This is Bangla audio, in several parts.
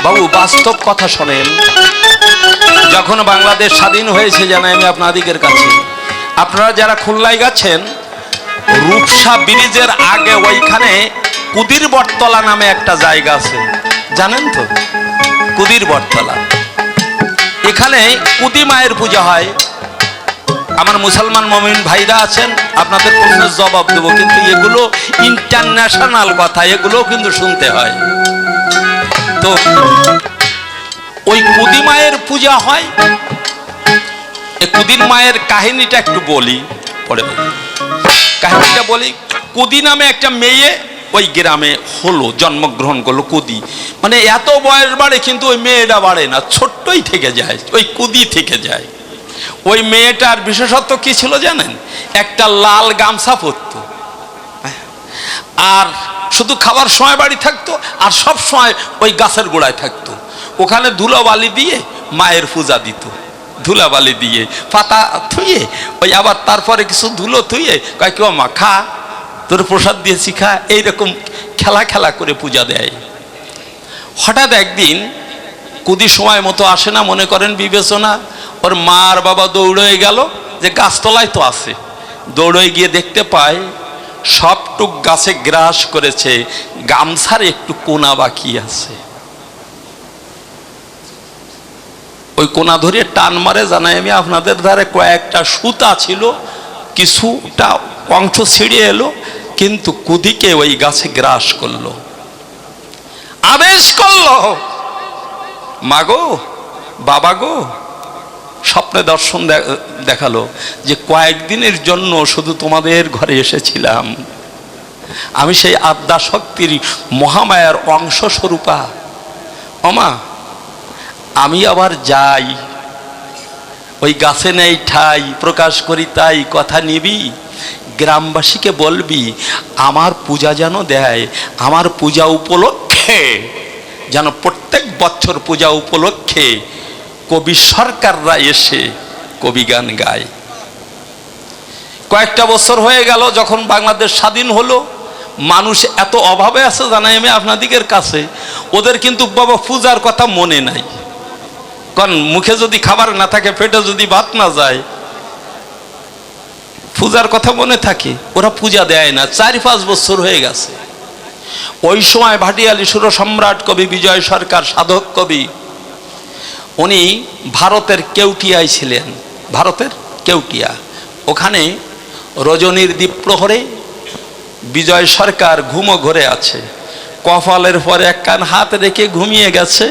বাবু বাস্তব কথা শোনেন, যখন বাংলাদেশ স্বাধীন হয়েছে জানাই আমি আপনাদের কাছে, আপনারা যারা খুলনায় গেছেন, রূপসা ব্রিজের আগে ওইখানে কুদির বটতলা নামে একটা জায়গা আছে, জানেন তো? কুদির বটতলা, এখানে কুদি মায়ের পূজা হয়। আমার মুসলমান মুমিন ভাইরা আছেন, আপনাদের প্রশ্নের জবাব দেবো, কিন্তু এগুলো ইন্টারন্যাশনাল কথা, এগুলো কিন্তু শুনতে হয়। তো ওই কুদি মায়ের পূজা হয়। এই কুদির মায়ের কাহিনীটা একটু বলি, পরে বলি কাহিনীটা বলি। কুদি নামে একটা মেয়ে ওই গ্রামে হলো, জন্মগ্রহণ করলো। কুদি মানে এত বয়স বাড়ে, কিন্তু ওই মেয়েটা বাড়ে না, ছোট্টই থেকে যায়, ওই কুদি থেকে যায়। ওই মেয়েটার বিশেষত্ব কি ছিল জানেন? একটা লাল গামছা পরতো, আর শুধু খাবার সময় বাড়ি থাকতো, আর সব সময় ওই গাছের গোড়ায় থাকতো। ওখানে ধুলোবালি দিয়ে মায়ের পূজা দিত, ধুলাবালি দিয়ে পাতা থুয়ে, ওই আবার তারপরে কিছু ধুলো থুয়ে কয় কেউ মা খা, তোর প্রসাদ দিয়েছি খা, এইরকম খেলা খেলা করে পূজা দেয়। হঠাৎ একদিন কুদি সময় মতো আসে না, মনে করেন বিবেচনা, ওর মা আর বাবা দৌড়ে গেল যে গাছতলায় তো আছে। দৌড়ে গিয়ে দেখতে পায় সবটুক গাছে গ্রাস করেছে, গামছার একটু কোনা বাকি আছে। ওই কোনা ধরে টান মারে, জানাই আমি আপনাদের ধারে কয়েকটা সুতা ছিল, কিছুটা অংশ ছিঁড়ে এলো, কিন্তু কুদিকে ওই গাছে গ্রাস করলো। আদেশ করলো, মাগো বাবা গো, স্বপ্নে দর্শন দেখালো যে কয়েকদিনের জন্য শুধু তোমাদের ঘরে এসেছিলাম, আমি সেই আদ্যা শক্তির মহামায়ার অংশ স্বরূপা। ওমা আমি আবার যাই, ওই গাছে নেই ঠাই, প্রকাশ করি তাই কথা নিবি, গ্রামবাসীকে বলবি আমার পূজা যেন দেয়, আমার পূজা উপলক্ষে যেন প্রত্যেক বছর পূজা উপলক্ষে কবি সরকাররা এসে কবি গান গায়। কয়েকটা বছর হয়ে গেল, যখন বাংলাদেশ স্বাধীন হলো, মানুষ এত অভাবে আছে জানাই আমি আপনাদের কাছে, ওদের কিন্তু বাবা পূজার কথা মনে নাই। কারণ মুখে যদি খাবার না থাকে, পেটে যদি ভাত না যায়, পূজার কথা মনে থাকে, ওরা পূজা দেয় না। 4-5 বছর হয়ে গেছে। ওই সময় ভাটিয়ালি সুর সম্রাট কবি বিজয় সরকার, সাধক কবি, উনি ভারতের কেউটিয়ায় ছিলেন, ভারতের কেউটিয়া। ওখানে রজনীর দ্বীপ্রহরে বিজয় সরকার ঘুমো ঘরে আছে, কপালের পরে এক কান হাত রেখে ঘুমিয়ে গেছে।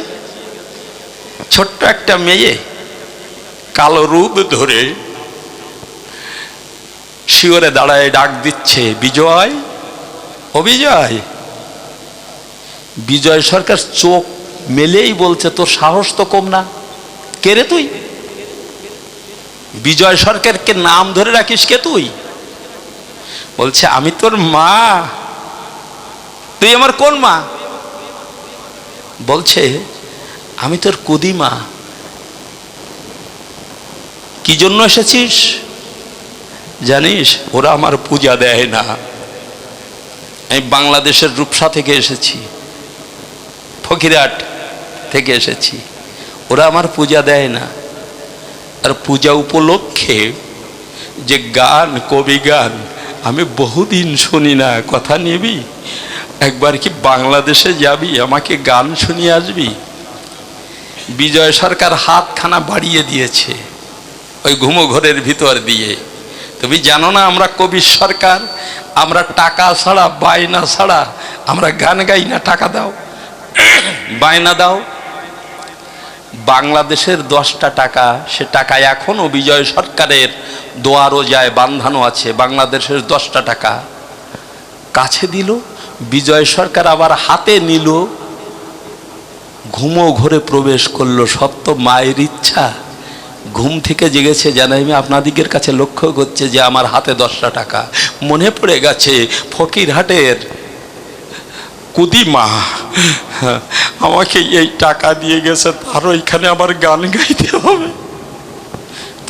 ছোট্ট একটা মেয়ে কালো রূপ ধরে শিওরে দাঁড়ায় ডাক দিচ্ছে, বিজয়, ও বিজয়। বিজয় সরকার চোখ মেলেই বলছে, তোর সাহস তো কম না, কে রে তুই? বিজয় সরকারকে নাম ধরে রাখিস, কে তুই? বলছে আমি তোর মা। তুই আমার কোন মা? বলছে আমি তোর কুদিমা। কি জন্য এসেছিস জানিস? ওরা আমার পূজা দেয় না। আমি বাংলাদেশের রূপসা থেকে এসেছি, ফকিরহাট থেকে এসেছি, ওরা আমার পূজা দেয় না। আর পূজা উপলক্ষে যে গান, কবি গান আমি বহুদিন শুনি না, কথা নিবি, একবার কি বাংলাদেশে যাবি, আমাকে গান শুনিয়ে আসবি। বিজয় সরকার হাতখানা বাড়িয়ে দিয়েছে ওই ঘুমো ঘরের ভিতর দিয়ে। তুমি জানো না আমরা কবি সরকার, আমরা টাকা ছাড়া, বায়না ছাড়া আমরা গান গাই না। টাকা দাও, বায়না দাও। বাংলাদেশের 10টা টাকা, সে টাকা এখনো বিজয় সরকারের দোয়ারও যায়, বান্ধানো আছে। বাংলাদেশের 10টা টাকা কাছে দিল, বিজয় সরকার আবার হাতে নিল, ঘুমো ঘরে প্রবেশ করলো। সত্য মায়ের ইচ্ছা, ঘুম থেকে জেগেছে জানাই আমি আপনাদের কাছে লক্ষ্য করছে যে আমার হাতে 10টা টাকা। মনে পড়ে গেছে ফকিরহাটের কুদিমা আমাকে এই টাকা দিয়ে গেছে, তার ওইখানে আবার গান গাইতে হবে।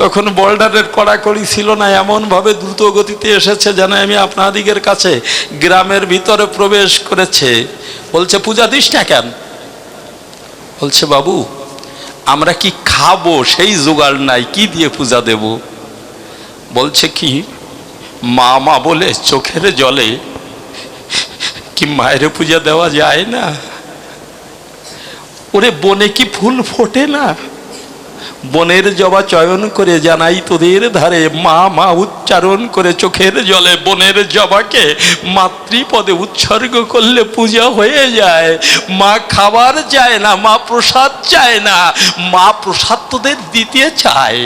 তখন বর্ডারের কড়াকড়ি ছিল না, এমনভাবে দ্রুত গতিতে এসেছে জানাই আমি আপনাদের কাছে। গ্রামের ভিতরে প্রবেশ করেছে, বলছে পূজা দিস না কেন? বলছে বাবু আমরা কি খাবো সেই জোগাড় নাই, কি দিয়ে পূজা দেব? বলছে কি মা মা বলে চোখের জলে কি মায়ের পূজা দেওয়া যায় না? ওরে বনে কি ফুল ফোটে না? বনের জবা চয়ন করে জানাই তোদের ধারে, মা মা উচ্চারণ করে চোখের জলে বনের জবাকে মাতৃপদে উৎসর্গ করলে পূজা হয়ে যায়। মা খাবার চায় না, মা প্রসাদ চায় না, মা প্রসাদ তোদের দিতে চায়।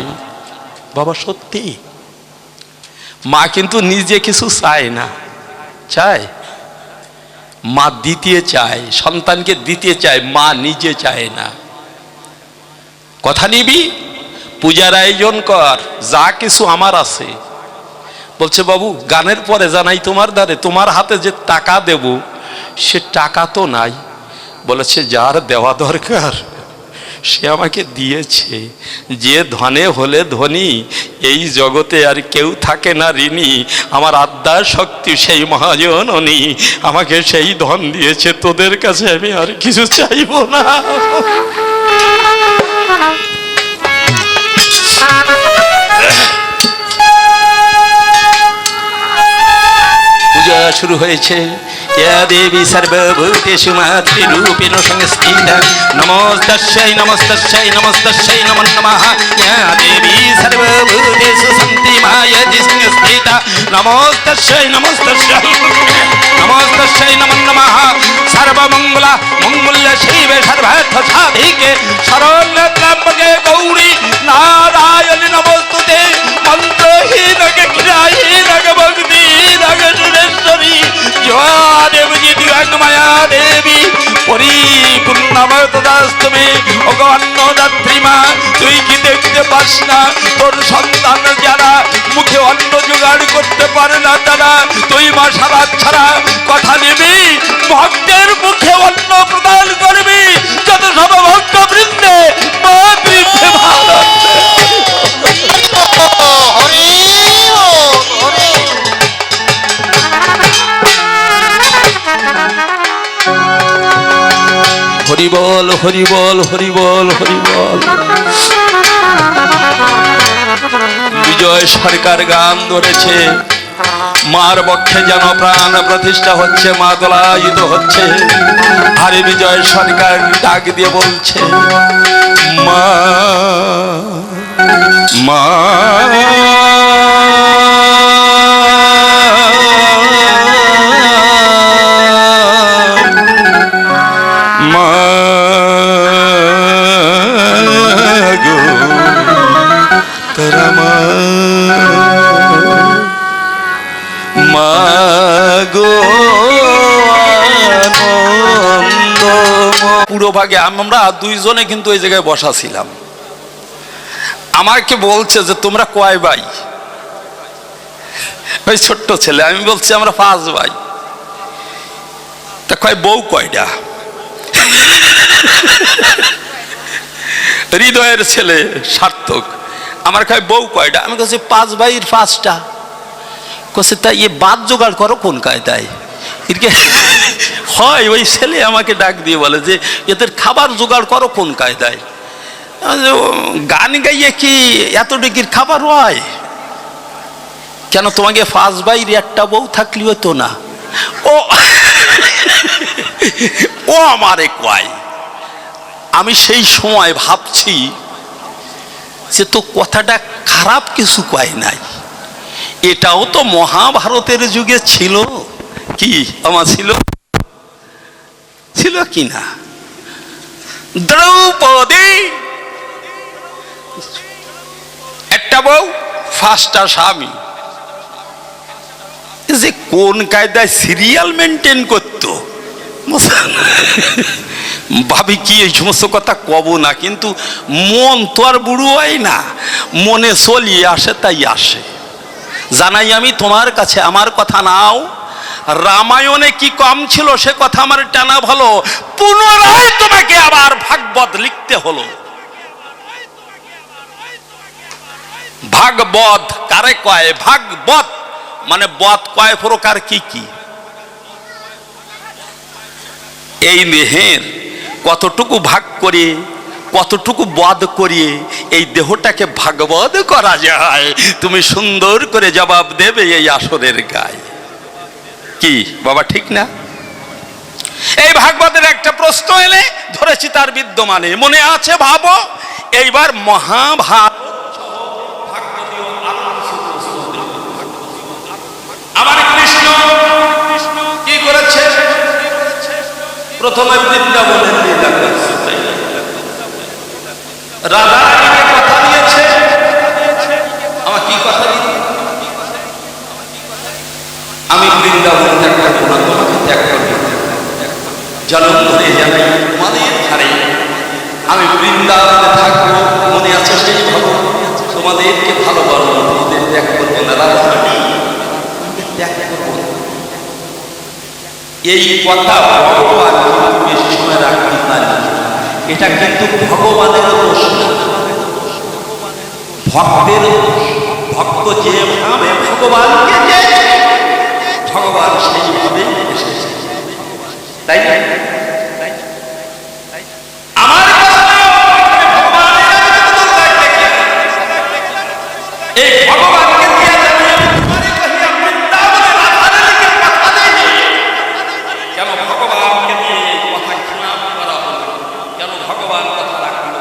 বাবা সত্যি, মা কিন্তু নিজে কিছু চায় না, চায় মা দিতে চায়, সন্তানকে দিতে চায়, মা নিজে চায় না। কথা নিবি, পূজার আয়োজন কর, যা কিছু আমার আছে। বলছে বাবু গানের পরে জানাই তোমার ধারে, তোমার হাতে যে টাকা দেব সে টাকা তো নাই। বলেছে যার দেওয়া দরকার সে আমাকে দিয়েছে। যে ধনে হলে ধনী, এই জগতে আর কেউ থাকে না ঋণী। আমার আদ্যা শক্তি সেই মহাজন উনি, আমাকে সেই ধন দিয়েছে। তোদের কাছে আমি আর কিছু চাইব না। পূজা শুরু হয়েছে। ইয়া দেবী সর্বভূতেষু মাতৃরূপেণ সংস্থিতা, নমস্তস্যৈ নমস্তস্যৈ নমস্তস্যৈ নমো নমঃ। ইয়া দেবী সর্বভূতেষু সন্তি মায়তি সংস্থিতা, নমস্তস্যৈ নমস্তস্যৈ নমস্তস্যৈ নমো নমঃ। সর্বমঙ্গলা মঙ্গল্য শিবে সর্বার্থ সাধিকে, শরণ্যত্রম্বকে গৌরী নারায়ণী নমস্তুতে। মন্ত্রহীনকে ক্রিয়াহীনকে ভক্তিহীনকে সুরেশ্বরী, জয়াদেবী দিব্যাঙ্গমায়া দেবী পরিপূর্ণমর্তদাস্তমে। ওগো অন্নদাত্রী মা, তুই কি দেখতে পাস না তোর সন্তান যারা মুখে অন্ন জোগাড় করতে পারে না তারা, তুই মা সারা ছাড়া কথা নিবি, ভক্তের মুখে অন্ন প্রদান করবি। যত সব ভক্ত বৃন্দে মা বৃন্দে ভালো। হরি বল হরি বল হরি বল হরি বল। বিজয় সরকার গান ধরেছে, মার বক্ষে যেন প্রাণ প্রতিষ্ঠা হচ্ছে, মা দোলায়িত হচ্ছে। আরে বিজয় সরকার ডাক দিয়ে বলছে মা মা পুরো ভাগে আমরা দুইজনে কিন্তু ওই জায়গায় বসা ছিলাম। আমাকে বলছে যে তোমরা কয় ভাই? ওই ছোট্ট ছেলে, আমি বলছি আমরা 5 ভাই। তা কয় বউ কয়টা? হৃদয়ের ছেলে সার্থক আমার কয় বউ কয়টা? আমি বলছি 5 ভাইয়ের 5টা। কছে তা ইয়ে বাদ জোগাড় করো কোন কায়দায়? হয় ওই ছেলে আমাকে ডাক দিয়ে বলে যে এদের খাবার জোগাড় করো কোন কায়দায়? গান গাইয়ে কি এত ডিগ্রির খাবার হয়? কেন তোমাকে 5 ভাইয়ের একটা বউ থাকলেও তো না। ও আমারে কয়। আমি সেই সময় ভাবছি যে তো কথাটা খারাপ কিছু কয় নাই, এটাও তো মহাভারতের যুগে ছিল। কি আমার ছিল ছিল কি না? দ্রৌপদী একটা বউ 5টা স্বামী। যে কোন কায়দায় সিরিয়াল মেনটেন করতো ভাবি কি এই সমস্ত কথা কব না, কিন্তু মন তো আর বুড়ো হয় না, মনে চলিয়ে আসে তাই আসে। জানাই আমি তোমার কাছে, আমার কথা নাও। রামায়ণে কি কম ছিল সে কথা আমার টানা ভালো, পুনরায় তোমাকে আবার ভাগবত লিখতে হলো। ভাগবত কারে কয়? ভাগবত মানে বত কয় প্রকার কি কি? এই মেহের কতটুকু ভাগ করে, কতটুকু বধ করিয়ে এই দেহটাকে ভাগবত করা যায়, তুমি সুন্দর করে জবাব দেবে এই আসরের গায়ে। কি বাবা ঠিক না? এই ভাগবতের একটা প্রশ্ন এলে ধরেছি তার বিদ্যমানে মনে আছে, ভাবো এইবার মহাভারত আমার কৃষ্ণ কি করেছে? প্রথমে বৃন্দাবনের লীলা করছে, রাধা রানীকে কথা দিয়েছে। আমার কি কথা দিল? আমি বৃন্দাবন ত্যাগ করবো না, তোমাকে ত্যাগ করবো। জনম ধরে জানাই তোমাদের ধারে আমি বৃন্দাবনে থাকবো, মনে আছে সেই ভাবো, তোমাদেরকে ভালোবাসবো, তোমাদের ত্যাগ করবো না। রাধা রানী ত্যাগ করবো না, এই কথা ভগবান বেশি সময় রাখতে পারে। এটা কিন্তু ভগবানের দোষ না, ভক্তের দোষ। ভক্ত যেভাবে ভগবানকে চেয়েছে, ভগবান সেইভাবে এসেছে, তাই না? আমার এই ভগবানকে দিয়ে কেন ভগবানকে দিয়ে কথা খারাপ করা হলো? কেন ভগবান কথা রাখলো?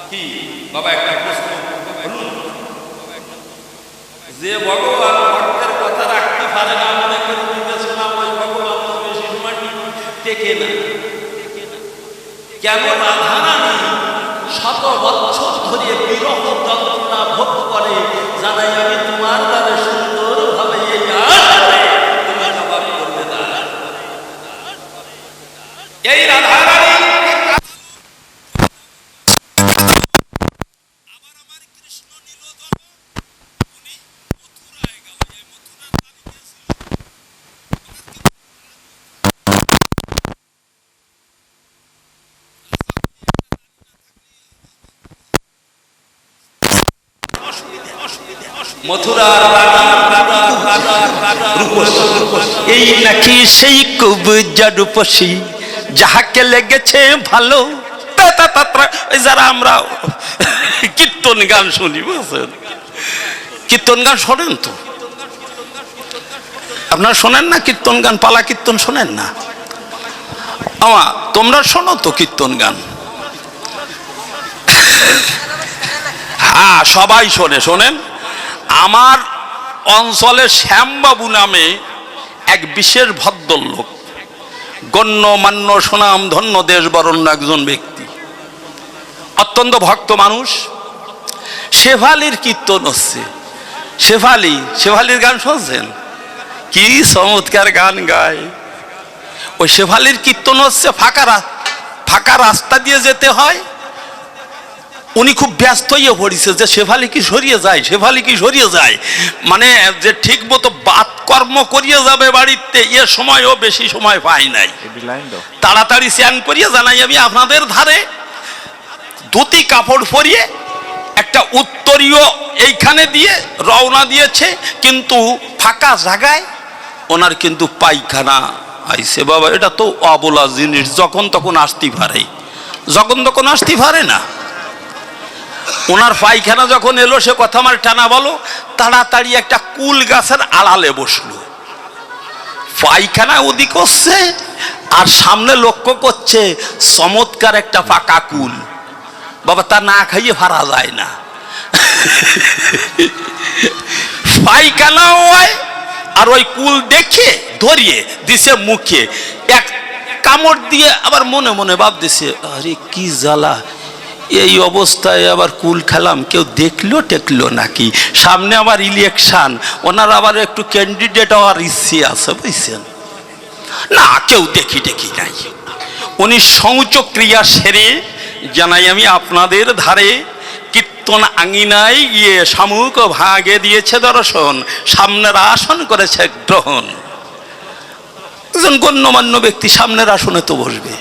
কি বাবা একটা প্রশ্ন, যে ভগবান ভক্তের কথা রাখতে পারে না, মনে করে দিতেছে না ওই ভগবান তো বেশি সময় টেকে না। কেন রাধা রানী শত বছর ধরে বিরহ যন্ত্রণা ভোগ করে? জানাই আমি তোমার দ্বারে সুন্দর ভাবে এই আসরে তুমি জবাব করবে না। এই রাধা রানী মথুরার এই নাকি সেই কুবজা রূপসী যাহাকে লেগেছে ভালো। যারা আমরা কীর্তন গান শুনি, বুঝছেন? কীর্তন গান শোনেন তো আপনারা? শোনেন না কীর্তন গান? পালা কীর্তন শোনেন না? তোমরা শোনো তো কীর্তন গান? হ্যাঁ, সবাই শোনে। শোনেন, আমার অঞ্চলে শ্যামবাবু নামে এক বিশেষ ভদ্রলোক, গণ্যমান্য সুনাম ধন্য দেশ বরণ্য একজন ব্যক্তি, অত্যন্ত ভক্ত মানুষ। শেফালির কীর্তন হচ্ছে। শেফালির গান শুনছেন? কি চমৎকার গান গায়। ওই শেফালির কীর্তন হচ্ছে, ফাঁকা রাস্তা দিয়ে যেতে হয়। উনি খুব ব্যস্ত হয়ে পড়েছে যে শেফালি কি সরিয়ে যায়, মানে যে ঠিক মতো বাত কর্ম করিয়ে যাবে বাড়িতে, এ সময়ও বেশি সময় পাই নাই। তাড়াতাড়ি স্নান করিয়ে জানাই আমি আপনাদের ধারে ধুতি কাপড় পরিয়ে একটা উত্তরীয় এইখানে দিয়ে রওনা দিয়েছে, কিন্তু ফাঁকা জায়গায় ওনার কিন্তু পায়খানা আইছে। বাবা, এটা তো অবলা জিনিস, যখন তখন আসতে পারে না। ওনার পায়খানা যখন এলো, সে কথা আমার টানা বলো, তাড়াতাড়ি একটা কুল গাছের আড়ালে বসলো। পায়খানা ওদিক হচ্ছে আর সামনে লক্ষ্য করছে চমৎকার একটা পাকা কুল। বাবা, তা না খাইয়ে ফারা যায় না। পায়খানাও হয় আর ওই কুল দেখে ধরিয়ে দিছে মুখে, এক কামড় দিয়ে আবার মনে মনে ভাব দিছে, আরে কি জ্বালা, এই অবস্থায় আবার কুল খেলাম, কেউ টেকলো নাকি? সামনে আবার ইলেকশন, ওনার আবার একটু ক্যান্ডিডেট হওয়ার ইচ্ছে আছে, বুঝছেন না? কেউ দেখি নাই। উনি শৌচক্রিয়া সেরে জানাই আমি আপনাদের ধারে কীর্তন আঙিনায় গিয়ে শামুক ভাগে দিয়েছে দর্শন, সামনের আসন করেছে গ্রহণ। একজন গণ্যমান্য ব্যক্তি সামনের আসনে তো বসবে।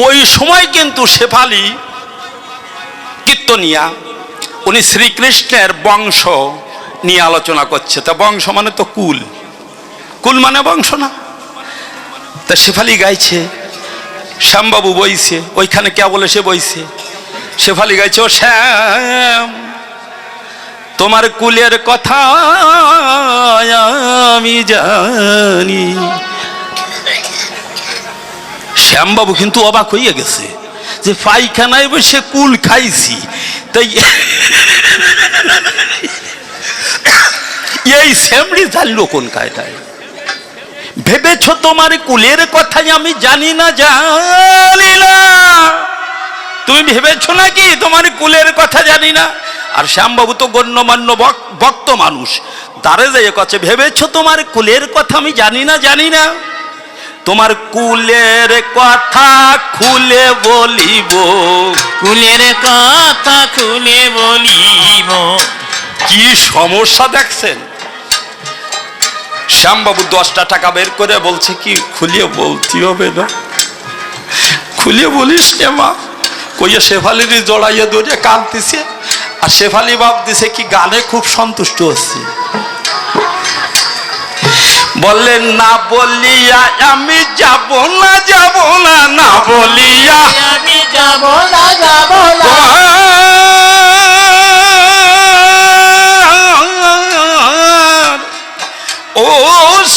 ওই সময় কিন্তু শেফালি কীর্তনিয়া, উনি শ্রীকৃষ্ণের বংশ নিয়ে আলোচনা করছে। তা বংশ মানে তো কুল মানে বংশ না? তা শেফালি গাইছে, শ্যামবাবু বইছে, ওইখানে কে বলে সে বইছে, শেফালি গাইছে, ও শ্যাম তোমার কুলের কথা আমি জানি। শ্যামবাবু কিন্তু অবাক হইয়া গেছে যে পায়খানায় বসে কুল খাইছি, তাই এই শ্যামড়ি জানলো কোন কায়দায়? ভেবেছ তোমার কুলের কথাই আমি জানি না, জানি না, তুমি ভেবেছ নাকি তোমার কুলের কথা জানি না? আর শ্যামবাবু তো গণ্যমান্য ভক্ত মানুষ, দাঁড়ে যাই কাছে, ভেবেছ তোমার কুলের কথা আমি জানি না, জানি না, তোমার কুলের কথা খুলে বলিব, কুলের কথা খুলে বলিব। কি সমস্যা দেখছেন? শ্যামবাবু 10টা টাকা বের করে বলছে কি, খুলিয়ে বলতে হবে না, খুলিয়ে বলিস নে মা। কইয়া শেফালির জড়াইয়া ধরে কাঁদতেছে, আর শেফালি বাপ দিছে কি গানে খুব সন্তুষ্ট হচ্ছে। বললেন না বলিয়া আমি যাব না, যাব না, না বলিয়া আমি যাব না, যাব না। ও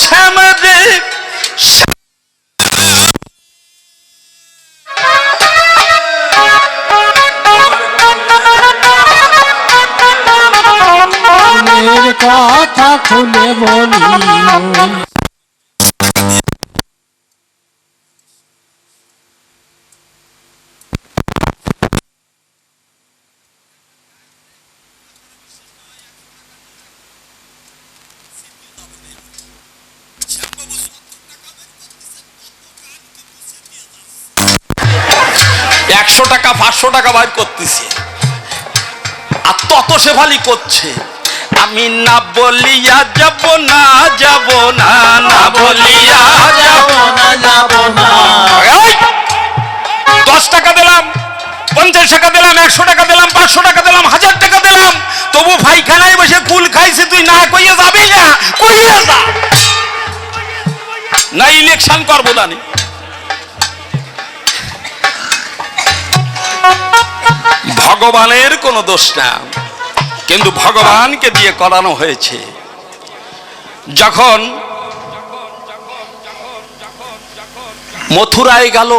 শ্যাম রে, কুলের কথা খুলে বলিব। একশো টাকা 500 টাকা বাইর করতেছে, আর তত শেফালি করছে, আমি না বলিয়া যাব না, যাব না, না বলিয়া যাব না, যাব না। 10 টাকা দিলাম, 50 টাকা দিলাম, 100 টাকা দিলাম, 500 টাকা দিলাম, 1000 টাকা দিলাম, তবু পায়খানায় বসে কুল খাইছে, তুই না কইয়া যাবি না, কইয়া যা, না ইলেকশন করবো জানি। ভগবানের কোনো দোষ না, কিন্তু ভগবানকে দিয়ে করানো হয়েছে। যখন মথুরায় গেল,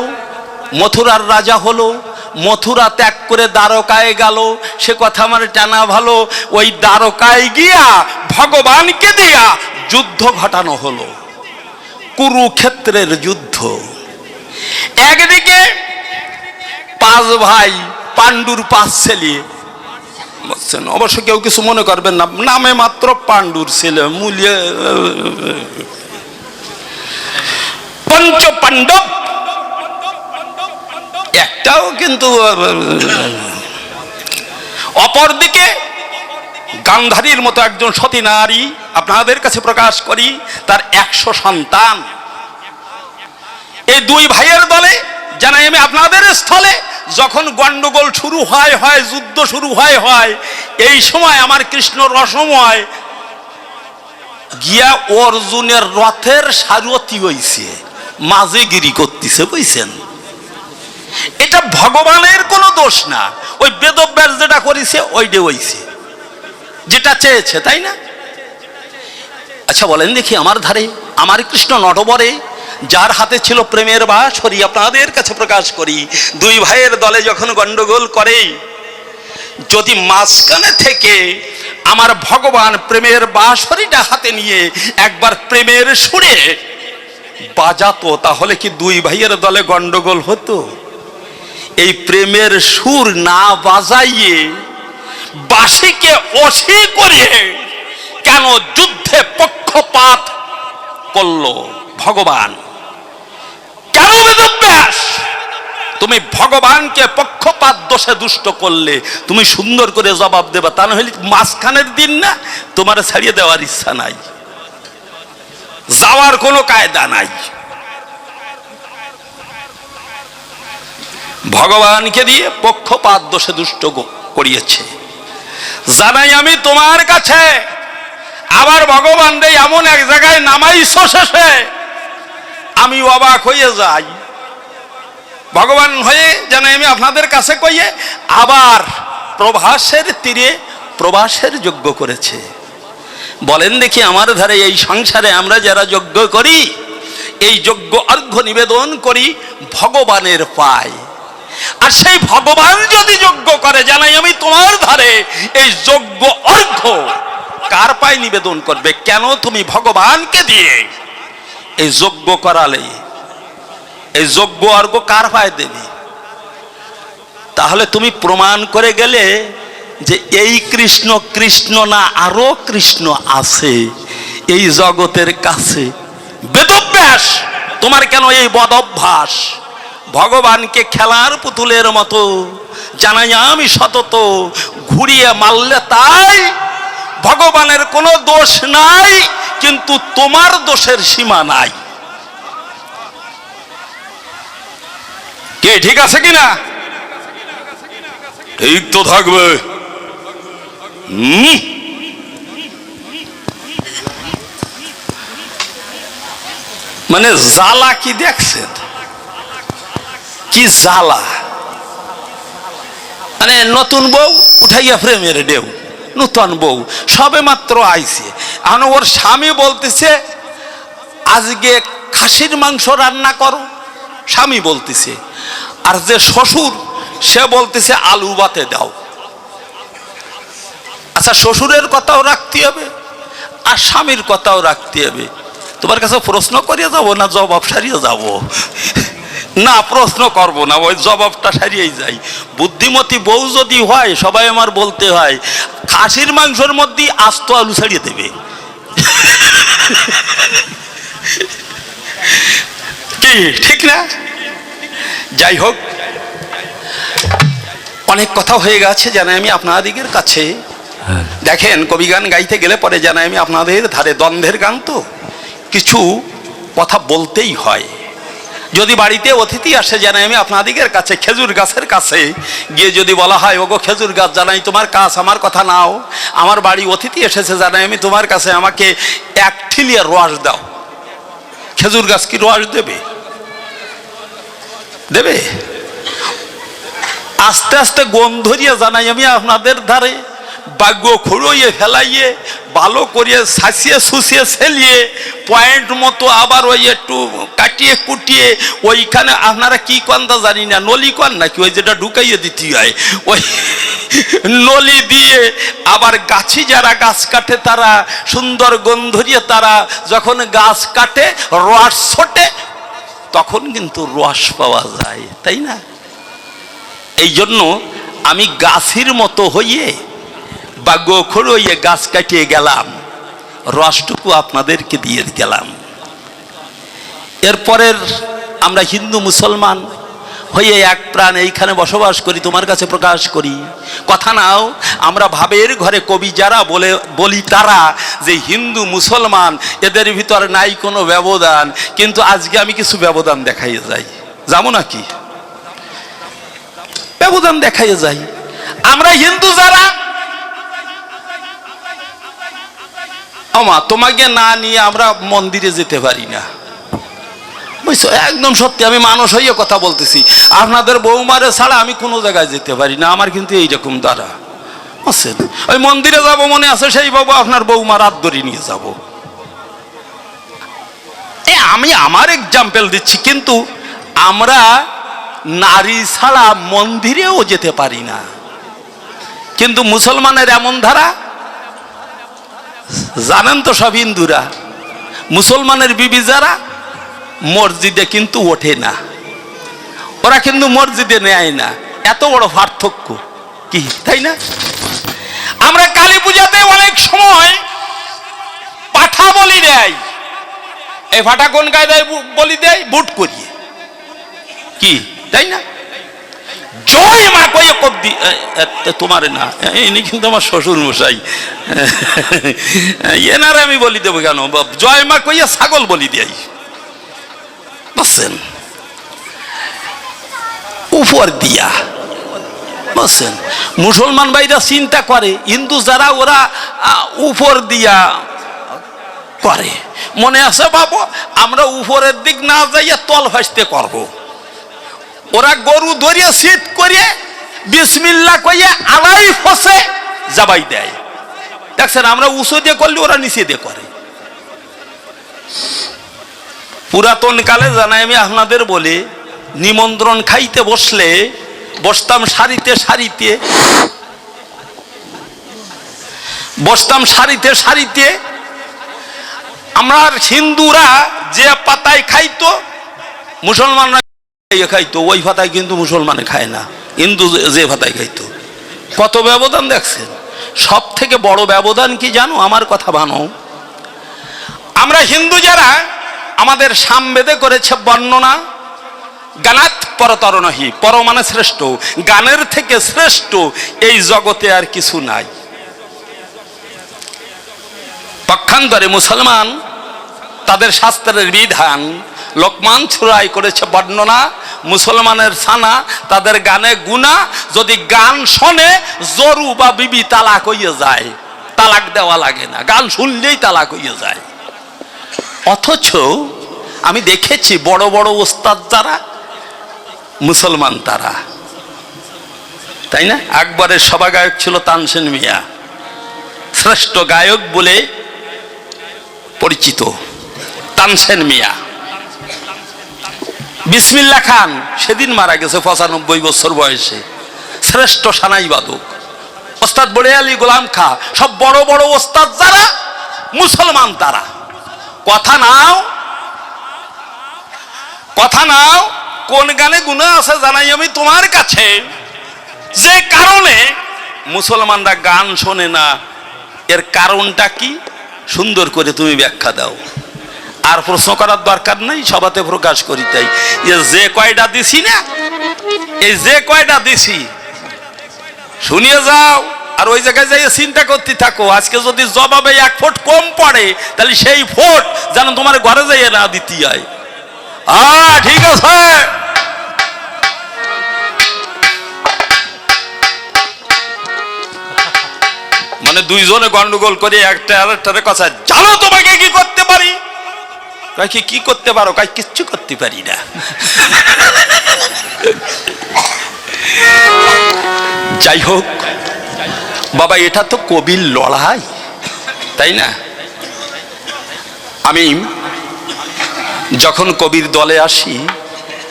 মথুরার রাজা হলো, মথুরা ত্যাগ করে দ্বারকায় গেল, সে কথা আমার জানা ভালো। ওই দ্বারকায় গিয়া ভগবানকে দিয়া যুদ্ধ ঘটানো হলো, কুরুক্ষেত্রের যুদ্ধ। একদিকে 5 ভাই, পাণ্ডুর 5 ছেলে, অবশ্য কেউ কিছু মনে করবেন না, নামে মাত্র পাণ্ডুর ছেলে, মূল্যে পঞ্চ পাণ্ডব একটাও কিন্তু। অপরদিকে গান্ধারীর মতো একজন সতী নারী, আপনাদের কাছে প্রকাশ করি, তার 100 সন্তান। এই 2 ভাইয়ের দলে জানাই আমি আপনাদের স্থলে, যখন গন্ডগোল শুরু হয়, যুদ্ধ শুরু হয়, এই সময় আমার কৃষ্ণ রসময় গিয়া অর্জুনের রথের সারথি হইছে, মাঝে গিরি করতেছে, বুঝছেন? এটা ভগবানের কোনো দোষ না, ওই বেদব্যাস যেটা করেছে ওইটা হইছে, যেটা চেয়েছে, তাই না? আচ্ছা বলেন দেখি, আমার ধারে আমার কৃষ্ণ নটবরে, যার হাতে ছিল প্রেমের বাঁশরি, আপনাদের কাছে প্রকাশ করি, 2 ভাইয়ের দলে যখন গন্ডগোল করে, যদি মাঝখানে থেকে আমার ভগবান প্রেমের বাঁশরিটা হাতে নিয়ে একবার প্রেমের সুরে বাজাতো, তাহলে কি 2 ভাইয়ের দলে গন্ডগোল হতো? এই প্রেমের সুর না বাজাইয়ে বাঁশিকে অসি করে কেন যুদ্ধে পক্ষপাত করলো ভগবান? কেন বেদব্যাস তুমি ভগবানকে পক্ষপাত দোষে দুষ্ট করলে? তুমি সুন্দর করে জবাব দেবা, তা না হলে মাঝখানের দিন না তোমার ছাড়িয়ে দেওয়ার ইচ্ছা নাই, যাওয়ার কোনো কায়দা নাই। ভগবানকে দিয়ে পক্ষপাত দোষে দুষ্ট করিয়েছে। জানাই আমি তোমার কাছে, আবার ভগবান রে এমন এক জায়গায় নামাইছো শেষে, আমি অবাক হয়ে যাই। ভগবান হয়ে যেন আমি আপনাদের কাছে কইয়ে আবার প্রভাসের তীরে প্রবাসের যজ্ঞ করেছে। বলেন দেখি আমার ধারে এই সংসারে আমরা যারা যজ্ঞ করি, এই যজ্ঞ অর্ঘ্য নিবেদন করি ভগবানের পায়। আর সেই ভগবান যদি যজ্ঞ করে, জানাই আমি তোমার ধারে এই যজ্ঞ অর্ঘ্য কার পায় নিবেদন করবে? কেন তুমি ভগবানকে দিয়ে এই যজ্ঞ করালে? এই যজ্ঞ অর্ঘ্য কার পায় দেবে? তাহলে তুমি প্রমাণ করে গেলে যে এই কৃষ্ণ কৃষ্ণ না, আরো কৃষ্ণ আছে এই জগতের কাছে। বেদব্যাস, তোমার কেন এই বদ অভ্যাস? ভগবানকে খেলার পুতুলের মতো জানাই আমি সতত ঘুরিয়ে মারলে তাই। ভগবানের কোনো দোষ নাই, কিন্তু তোমার দোষের সীমা নাই। কে ঠিক আছে কিনা? ঠিক তো থাকবে। মানে জ্বালা কি দেখছেন? কি জ্বালা! মানে নতুন বউ উঠাইয়া প্রেমের ঢেউ, নতুন বউ সবে মাত্র আইছে, এখন ওর স্বামী বলতেছে আজকে খাসির মাংস রান্না করো, স্বামী বলতেছে। আর যে শ্বশুর সে বলতেছে আলু বাতে দাও। আচ্ছা, শ্বশুরের কথাও রাখতে হবে আর স্বামীর কথাও রাখতে হবে। তোমার কাছে প্রশ্ন করিয়া যাব না জবাব সারিয়ে যাব? না, প্রশ্ন করব না, ওই জবাবটা সারিয়েই যাই। বুদ্ধিমতী বউ যদি হয়, সবাই আমার বলতে হয় খাসির মাংসের মধ্যে আস্ত আলু ছাড়িয়ে দেবে। কি ঠিক না? যাই হোক, অনেক কথা হয়ে গেছে জানাই আমি আপনাদের কাছে। দেখেন, কবি গান গাইতে গেলে পরে জানাই আমি আপনাদের ধারে দ্বন্দ্বের গান, তো কিছু কথা বলতেই হয়। যদি বাড়িতে অতিথি আসে, জানাই আমি আপনাদের কাছে খেজুর গাছের কাছে গিয়ে যদি বলা হয় ওগো খেজুর গাছ, জানাই তোমার কাছ আমার কথা নাও, আমার বাড়ি অতিথি এসেছে, জানাই আমি তোমার কাছে আমাকে এক ঠিলিয়া রস দাও। খেজুর গাছ কি রস দেবে? দেবে? আস্তে আস্তে গন্ধরিয়া জানাই আমি আপনাদের ধারে বাগ্য খুঁড়িয়ে ফেলাইয়ে ভালো করিয়ে ছাঁচিয়ে শুষিয়ে ছেলিয়ে পয়েন্ট মতো আবার ওই একটু কাটিয়ে কুটিয়ে ওইখানে আপনারা কি কন্দা জানি না, নলি কন নাকি, ওই যেটা ঢুকাইয়ে দিতে হয়, ওই নলি দিয়ে আবার গাছি যারা গাছ কাটে তারা সুন্দর গন্ধরিয়ে তারা যখন গাছ কাটে রস ছোটে, তখন কিন্তু রস পাওয়া যায়, তাই না? এই জন্য আমি গাছের মতো হইয়ে বা গোখর হইয়ে গাছ কাটিয়ে গেলাম, রসটুকু আপনাদেরকে দিয়ে গেলাম। এরপরের আমরা হিন্দু মুসলমান হয়ে এক প্রাণ এইখানে বসবাস করি, তোমার কাছে প্রকাশ করি। কথা নাও, আমরা ভাবের ঘরে কবি যারা বলি তারা যে হিন্দু মুসলমান এদের ভিতরে নাই কোনো ব্যবধান, কিন্তু আজকে আমি কিছু ব্যবধান দেখাইয়ে যাই, যাবো নাকি? ব্যবধান দেখাইয়ে যাই। আমরা হিন্দু যারা, তোমাকে না নিয়ে আমরা মন্দিরে যেতে পারি না, বুঝছো? একদম সত্যি, আমি মানুষ হইয়া কথা বলতেছি। আপনাদের বৌমারে ছাড়া আমি কোনো জায়গায় যেতে পারি না, আমার কিন্তু এইরকম দ্বারা বুঝছেন। ওই মন্দিরে যাব মনে আছে, সেই বাবু আপনার বৌমার হাত ধরে নিয়ে যাব। আমি আমার এক্সাম্পল দিচ্ছি, কিন্তু আমরা নারী ছাড়া মন্দিরেও যেতে পারি না। কিন্তু মুসলমানের এমন ধারা, জানেন তো সব হিন্দুরা, মুসলমানের বিবি যারা মসজিদে কিন্তু ওঠে না, ওরা কিন্তু মসজিদে নেয় না। এত বড় পার্থক্য কি, তাই না? আমরা কালী পূজাতে অনেক সময় পাঠা বলি দেয়। এই পাঠা কোন কায়দায় বলি দেয়? বুট করিয়ে, কি তাই না? জয় মা কয়ে কবদি তোমার না, ইনি কিন্তু আমার শ্বশুর মশাই, এনারে আমি বলি দেবো কেন? জয় মা কইয়া ছাগল বলি দেয়, বুঝছেন? উপর দিয়া, বুঝছেন? মুসলমান ভাইরা চিন্তা করে, হিন্দু যারা ওরা উপর দিয়া করে। মনে আছে বাবু, আমরা উপরের দিক না যাইয়া তল ভাসতে করবো, ওরা গরু ধরিয়ে শীত করিয়ে বিসমিল্লাহ কইয়ে আলাই ফসে জবাই দেয়। দেখছেন, আমরা উঁচু দিয়ে করলে ওরা নিচে দিয়ে করে। পুরাতন কালে জানাই আমি আপনাদের বলি, নিমন্ত্রণ খাইতে বসলে বসতাম সারিতে সারিতে, বসতাম সারিতে সারিতে। আমরা হিন্দুরা যে পাতায় খাইতো মুসলমানরা খাইতো, ওই পাতায় কিন্তু মুসলমানে খায় না, হিন্দু যে পাতায় খাইতো। কত ব্যবধান দেখছেন। সব থেকে বড় ব্যবধান কি জানো? আমার কথা ভানো, আমরা হিন্দু যারা আমাদের সামবেদে করেছে বর্ণনা, গানাত পরতরণহি, পর মানে শ্রেষ্ঠ, গানের থেকে শ্রেষ্ঠ এই জগতে আর কিছু নাই। পক্ষান্তরে মুসলমান তাদের শাস্ত্রের বিধান লোকমান ছুরাই করেছে বর্ণনা, মুসলমানের সানা তাদের গানে গুণা। যদি গান শোনে জরু বা বিবি তালাক হইয়ে যায়, তালাক দেওয়া লাগে না, গান শুনলেই তালাক হইয়ে যায়। অথচ আমি দেখেছি বড় বড় ওস্তাদ যারা মুসলমান তারা, তাই না? আকবরের সভা গায়ক ছিল তানসেন মিয়া, শ্রেষ্ঠ গায়ক বলে পরিচিত তানসেন মিয়া। বিসমিল্লাহ খান সেদিন মারা গেছে 95 বছর বয়সে, শ্রেষ্ঠ সানাই বাদক। ওস্তাদ বড়ে আলী গোলাম খা, সব বড় বড় ওস্তাদ যারা মুসলমান তারা। কথা নাও, কথা নাও, কোন গানে গুনাহ আছে জানাই আমি তোমার কাছে। যে কারণে মুসলমানরা গান শোনে না, এর কারণটা কি সুন্দর করে তুমি ব্যাখ্যা দাও। আর প্রশ্ন করার দরকার নাই, সবাতে প্রকাশ করি। তাই যে কয়টা দিছি না, এই যে কয়টা দিছি শুনিয়ে যাও, আর ওই জায়গায় যাই চিন্তা করতে থাকো। আজকে যদি জবাবে 1 ফুট কম পড়ে, তাহলে সেই ফুট যেন তোমার ঘরে যাইয়ে না দিতে হয়। ঠিক আছে, মানে দুইজনে গন্ডগোল করে একটা আরেকটার কথা, জানো তোমাকে কি করতে পারি? কি করতে পারো? কিচ্ছু করতে পারি না। যাই হোক বাবা, এটা তো কবির লড়াই, তাই না? আমি যখন কবির দলে আসি,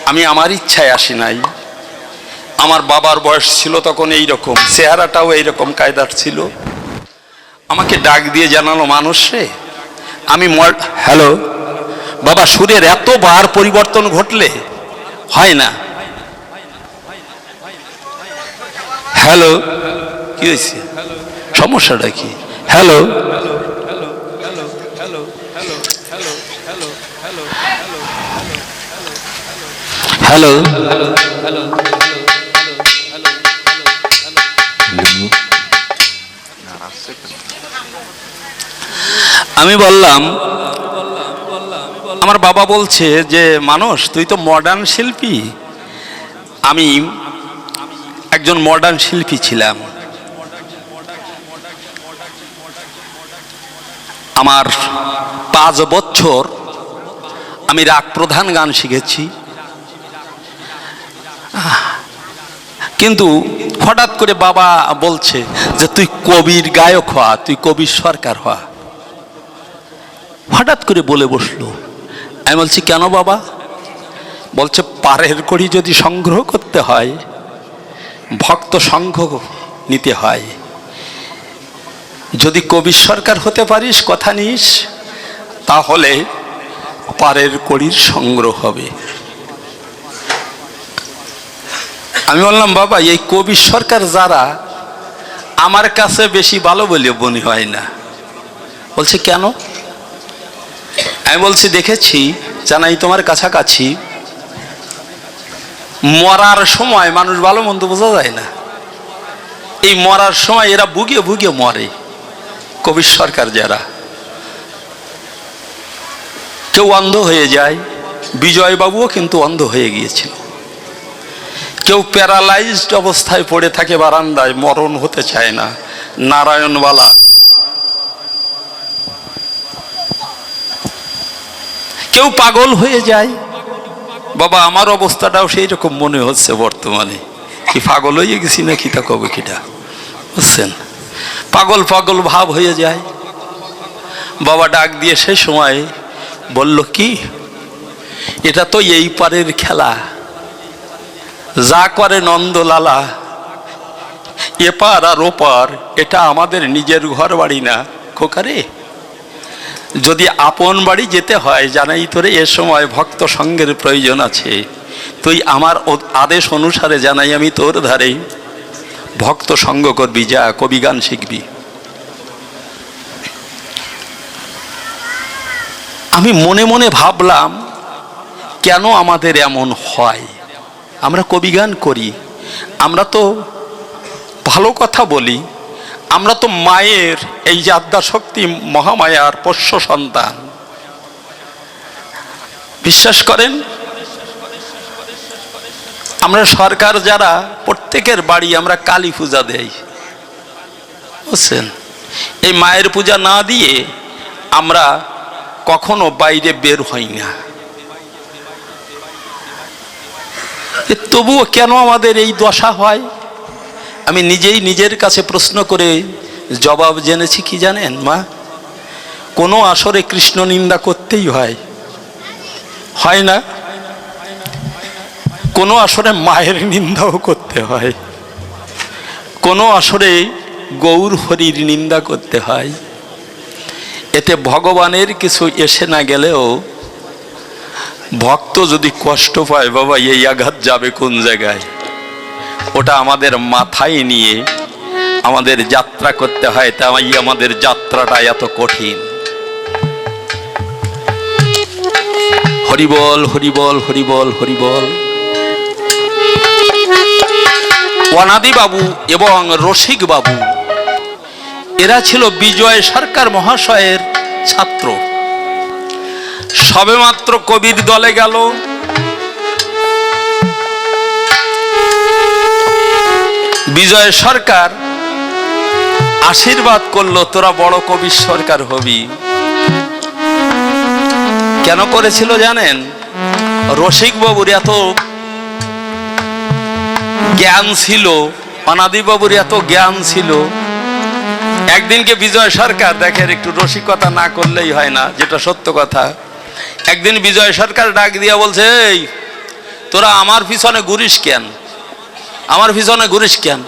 আমি আমার ইচ্ছায় আসি নাই। আমার বাবার বয়স ছিল তখন এইরকম, চেহারাটাও এইরকম কায়দার ছিল। আমাকে ডাক দিয়ে জানালো, মানুষ রে আমি হ্যালো বাবা, সুরের এতবার পরিবর্তন ঘটলে হয় না। হ্যালো, কি হয়েছে? সমস্যাটা কি? হ্যালো, হ্যালো, আমি বললাম, আমার বাবা বলছে যে মানুষ তুই তো মডার্ন শিল্পী। আমি একজন মডার্ন শিল্পী ছিলাম। আমার 5 বছর আমি রাগ প্রধান গান শিখেছি, কিন্তু হঠাৎ করে বাবা বলছে যে তুই কবির গায়ক হওয়া, তুই কবির সরকার হওয়া। হঠাৎ করে বলে বসলো। আমি বলছি কেন বাবা? বলছে পারের কড়ি যদি সংগ্রহ করতে হয়, ভক্ত সংঘ নিতে হয়। যদি কবির সরকার হতে পারিস, কথা নিস, তাহলে পারের কড়ির সংগ্রহ হবে। আমি বললাম বাবা, এই কবির সরকার যারা আমার কাছে বেশি ভালো বলে মনে হয় না। বলছে কেন? আমি বলছি দেখেছি, জানাই তোমার কাছাকাছি মরার সময় মানুষ ভালো মন্দ বোঝা যায় না। এই মরার সময় এরা বুগে বুগে মরে। কবির সরকার যারা, কেউ অন্ধ হয়ে যায়, বিজয়বাবুও কিন্তু অন্ধ হয়ে গিয়েছিল। কেউ প্যারালাইজড অবস্থায় পড়ে থাকে বারান্দায়, মরণ হতে চায় না, নারায়ণবালা। কেউ পাগল হয়ে যায়, বাবা আমার অবস্থাটাও সেই রকম মনে হচ্ছে বর্তমানে, কি পাগল হয়ে গেছি নাকি তা কবে কিটা, বুঝছেন? পাগল পাগল ভাব হয়ে যায়। বাবা ডাক দিয়ে সে সময় বলল কি, এটা তো এই পারের খেলা, যা করে নন্দলালা, এপার আর ওপার, এটা আমাদের নিজের ঘর বাড়ি না খোকারে। যদি আপন বাড়ি যেতে হয় জানাই তোরে এ সময় ভক্ত সঙ্গের প্রয়োজন আছে, তুই আমার আদেশ অনুসারে জানাই আমি তোর ধারে ভক্ত সঙ্গ করবি, যা কবি গান শিখবি। আমি মনে মনে ভাবলাম কেন আমাদের এমন হয়, আমরা কবি গান করি, আমরা তো ভালো কথা বলি, আমরা তো মায়ের এই যে আদ্যাশক্তি মহামায়ার পোষ্য সন্তান। বিশ্বাস করেন, আমরা সরকার যারা প্রত্যেকের বাড়ি আমরা কালী পূজা দেই, বুঝছেন? এই মায়ের পূজা না দিয়ে আমরা কখনো বাইরে বের হই না। তবুও কেন আমাদের এই দশা হয়, আমি নিজেই নিজের কাছে প্রশ্ন করে জবাব জেনেছি। কি জানেন মা, কোনো আসরে কৃষ্ণ নিন্দা করতেই হয়, হয় না? কোনো আসরে মায়ের নিন্দাও করতে হয়, কোনো আসরে গৌর হরির নিন্দা করতে হয়। এতে ভগবানের কিছু এসে না গেলেও ভক্ত যদি কষ্ট পায়, বাবা এই আঘাত যাবে কোন জায়গায়, ওটা আমাদের মাথায় নিয়ে আমাদের যাত্রা করতে হয়। তাই আমাদের যাত্রাটা এত কঠিন। হরিবল হরিবল হরিবল হরিবল। অনাদি বাবু এবং রসিক বাবু এরা ছিল বিজয় সরকার মহাশয়ের ছাত্র। সবেমাত্র কবির দলে গেল, বিজয় সরকার আশীর্বাদ করলো তোরা বড় কবির সরকার হবি। কেন করেছিল জানেন? রসিক বাবুর এত জ্ঞান ছিল, অনাদি বাবুর এত জ্ঞান ছিল। একদিনকে বিজয় সরকার, দেখেন একটু রসিকতা না করলেই হয় না, যেটা সত্য কথা। একদিন বিজয় সরকার ডাক দিয়া বলছে, এই তোরা আমার পিছনে ঘুরিস কেন, আমার পিছনে ঘুরিস কেন?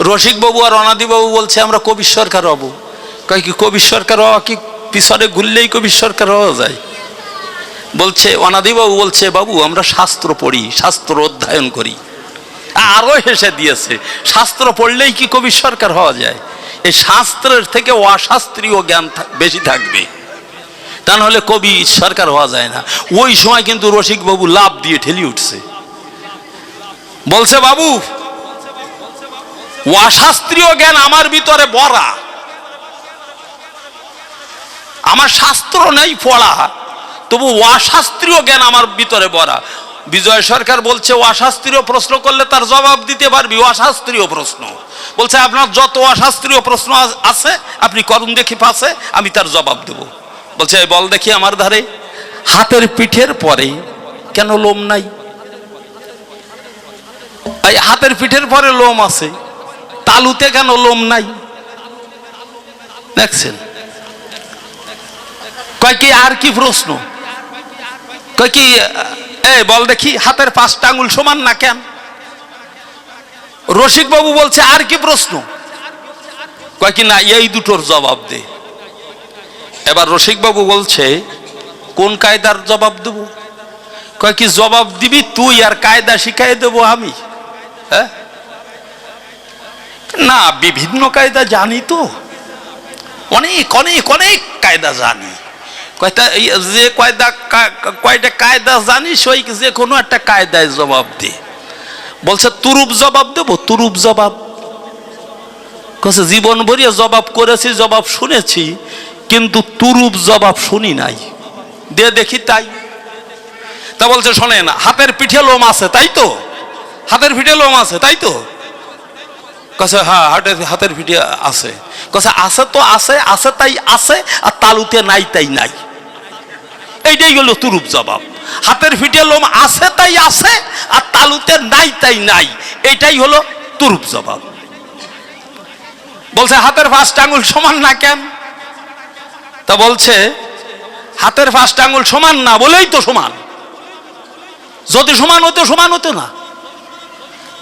রসিক বাবু আর অনাদি বাবু বলছে আমরা কবির সরকার হব। কয় কি কবির সরকার হওয়া কি পিছনে ঘুরলেই কবির সরকার হওয়া যায়? বলছে অনাদি বাবু বলছে, বাবু আমরা শাস্ত্র পড়ি, শাস্ত্র অধ্যয়ন করি। আরো হেসে দিয়েছে, শাস্ত্র পড়লেই কি কবির সরকার হওয়া যায়? এই শাস্ত্রের থেকে অশাস্ত্রীয় জ্ঞান বেশি থাকবে, তা নাহলে কবি সরকার হওয়া যায় না। ওই সময় কিন্তু রসিক বাবু লাভ দিয়ে ঠেলি উঠছে, বলছে বাবু অশাস্ত্রীয় জ্ঞান আমার ভিতরে ভরা, আমার শাস্ত্র নেই পড়া, তবু অশাস্ত্রীয় জ্ঞান আমার ভিতরে ভরা। বিজয় সরকার বলছে অশাস্ত্রীয় প্রশ্ন করলে তার জবাব দিতে পারবি? অশাস্ত্রীয় প্রশ্ন বলছে আপনার যত অশাস্ত্রীয় প্রশ্ন আছে আপনি করুন দেখি পাশে, আমি তার জবাব দেব। বলছে বল দেখি আমার ধারে। হাতের পিঠের পরে কেন লোম নাই? এই হাতের পিঠের পরে লোম আছে, তালুতে কেন লোম নাই? দেখছেন? কয় কি আর কি প্রশ্ন? কয় কি এই বল দেখি হাতের 5টা আঙ্গুল সমান না কেন? রসিক বাবু বলছে আর কি প্রশ্ন? কয় কি না এই দুটোর জবাব দে। এবার রসিক বাবু বলছে কোন কায়দার জবাব দেব? কয় কি জবাব দিবি তুই আর কায়দা শিখাই দেব আমি? হ্যাঁ না, বিভিন্ন কায়দা জানি তো, অনেক অনেক অনেক কায়দা জানি। যে কয়টা কায়দা জানিস ওই যে কোনো একটা কায়দায় জবাব দে। বলছে তুরুপ জবাব দেব? তুরুপ জবাব? বলছে জীবন ভরিয়ে জবাব করেছি, জবাব শুনেছি, কিন্তু তুরুপ জবাব শুনি নাই, দে দেখি তাই। তা বলছে শোনেন, হাতের পিঠে লোম আছে তাই তো? হাতের পিঠে লোম আছে তাই তো? কাছে হ্যাঁ হাতের পিঠে আছে। কাছে আছে তো আছে, আছে তাই আছে, আর তালুতে নাই তাই নাই। এইটাই হলো তুরুপ জবাব। হাতের ফিটে লোম আছে তাই আছে, আর তালুতে নাই তাই নাই। এটাই হলো তুরুপ জবাব। বলছে হাতের 5টা আঙ্গুল সমান না কেন? তা বলছে হাতের 5টা আঙ্গুল সমান না বলেই তো সমান, যদি সমান হতো সমান হতো না।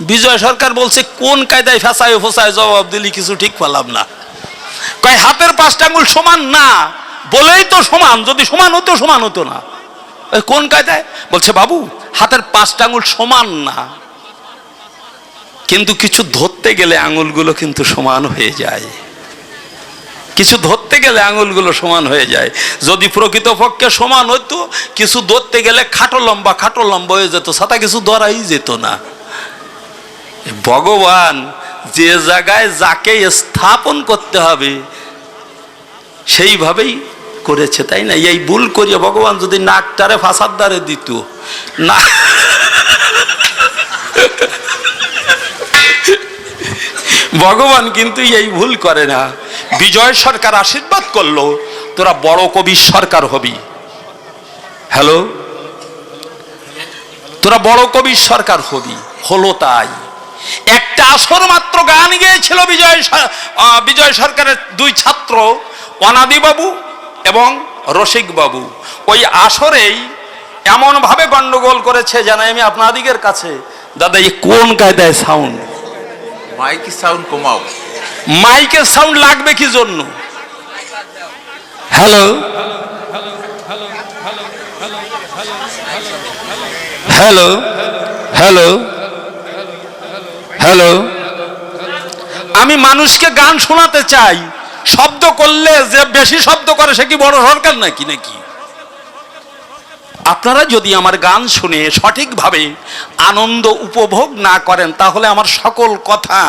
বিজয় সরকার বলছে কোন কায়দায় ফেসায় ফোসায় জবাব দিলি কিছু ঠিক পেলাম না। কয় হাতের 5টা আঙ্গুল সমান না বলেই তো সমান, যদি সমান হতো সমান হতো না। কোন কায়দায়? বলছে বাবু হাতের 5টা আঙ্গুল সমান না, কিন্তু কিছু ধরতে গেলে আঙ্গুলগুলো কিন্তু সমান হয়ে যায়। কিছু ধরতে গেলে আঙ্গুলগুলো সমান হয়ে যায়। যদি প্রকৃতপক্ষে সমান হতো, কিছু ধরতে গেলে খাটো লম্বা হয়ে যেত, সাথে কিছু ধরাই যেত না। ভগবান যে জায়গায় যাকে স্থাপন করতে হবে সেইভাবেই করেছে, তাই না? এই ভুল করিয়া ভগবান যদি নাকটারে ফাঁসার দ্বারে দিত না, ভগবান কিন্তু এই ভুল করে না। বিজয় সরকার আশীর্বাদ করলো তোরা বড় কবি সরকার হবি। হ্যালো, তোরা বড় কবি সরকার হবি। হলো তাই। একটা আসর মাত্র গান গেয়েছিল বিজয় সরকারের 2 ছাত্র, অনাদি বাবু এবং রসিক বাবু। ওই আসরেই এমন ভাবে গন্ডগোল করেছে জানাই আমি আপনাদিগের কাছে। দাদা এই কোন কায়দায় সাউন্ড? মাইকের সাউন্ড কমাও। মাইকের সাউন্ড লাগবে কি জন্য? হ্যালো হ্যালো হ্যালো হ্যালো, আমি মানুষকে গান শোনাতে চাই। শব্দ করলে যে বেশি শব্দ করে সে কি বড় সরকার নাকি? আপনারা যদি আমার গান শুনে সঠিকভাবে আনন্দ উপভোগ না করেন তাহলে আমার সকল কথা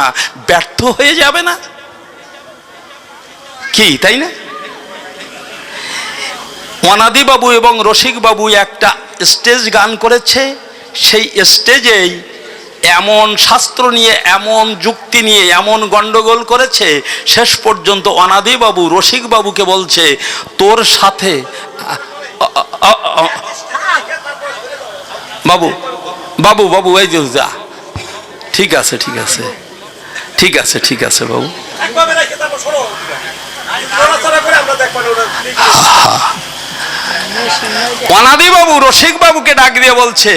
ব্যর্থ হয়ে যাবে না কি, তাই না? অনাদি বাবু এবং রসিক বাবু একটা স্টেজ গান করেছে। সেই স্টেজেই এমন শাস্ত্র নিয়ে, এমন যুক্তি নিয়ে এমন গন্ডগোল করেছে, শেষ পর্যন্ত অনাদি বাবু রসিক বাবুকে বলছে তোর সাথে বাবু বাবু বাবু এই যে যা, ঠিক আছে ঠিক আছে ঠিক আছে ঠিক আছে বাবু। অনাদি বাবু রসিক বাবুকে ডাক দিয়ে বলছে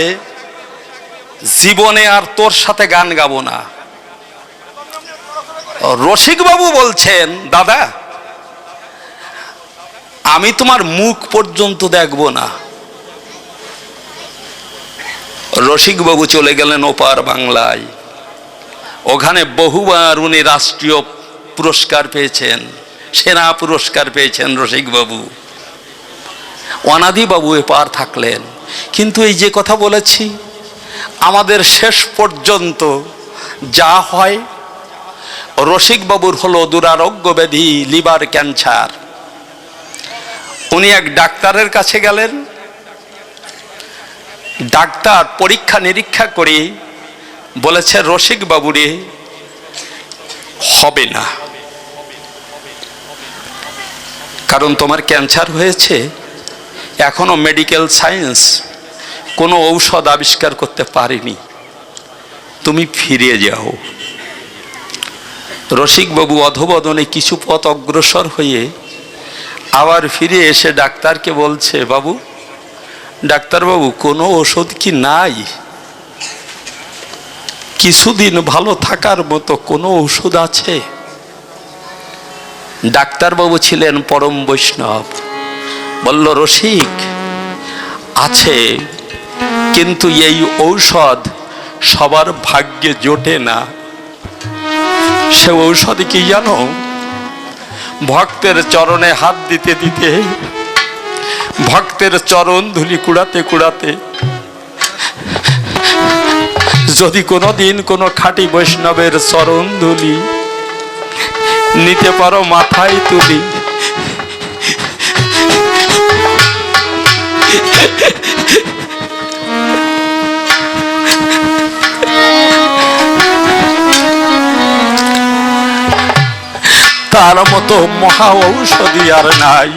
জীবনে আর তোর সাথে গান গাবো না। রসিক বাবু বলছেন দাদা আমি তোমার মুখ পর্যন্ত দেখবো না। রসিক বাবু চলে গেলেন ওপার বাংলায়। ওখানে বহুবার উনি রাষ্ট্রীয় পুরস্কার পেয়েছেন, সেনা পুরস্কার পেয়েছেন রসিক বাবু। অনাদি বাবু এপার থাকলেন। কিন্তু এই যে কথা বলেছি, আমাদের শেষ পর্যন্ত যা হয়, রসিক বাবুর হলো দুরারোগ্য ব্যাধি লিভার ক্যান্সার। উনি এক ডাক্তারের কাছে গেলেন। ডাক্তার পরীক্ষা নিরীক্ষা করে বলেছে রসিক বাবুরে হবে না, কারণ তোমার ক্যান্সার হয়েছে, এখনো মেডিকেল সায়েন্স কোনো ঔষধ আবিষ্কার করতে পারেনি, তুমি ফিরে যাও। রসিকবাবু অধবদনে কিছু পথ অগ্রসর হয়ে আবার ফিরে এসে ডাক্তারকে বলছে বাবু, ডাক্তারবাবু কোনো ওষুধ কি নাই? কিছুদিন ভালো থাকার মতো কোনো ওষুধ আছে? ডাক্তারবাবু ছিলেন পরম বৈষ্ণব। বলল রসিক আছে, কিন্তু এই ঔষধ সবার ভাগ্যে জোটে না। সে ঔষধ কি জানো? ভক্তের চরণে হাত দিতে দিতে, ভক্তের চরণ ধুলি কুড়াতে কুড়াতে, যদি কোনোদিন কোনো খাঁটি বৈষ্ণবের চরণ ধুলি নিতে পারো মাথায় তুলি, তার মতো মহা ঔষধি আর নাই।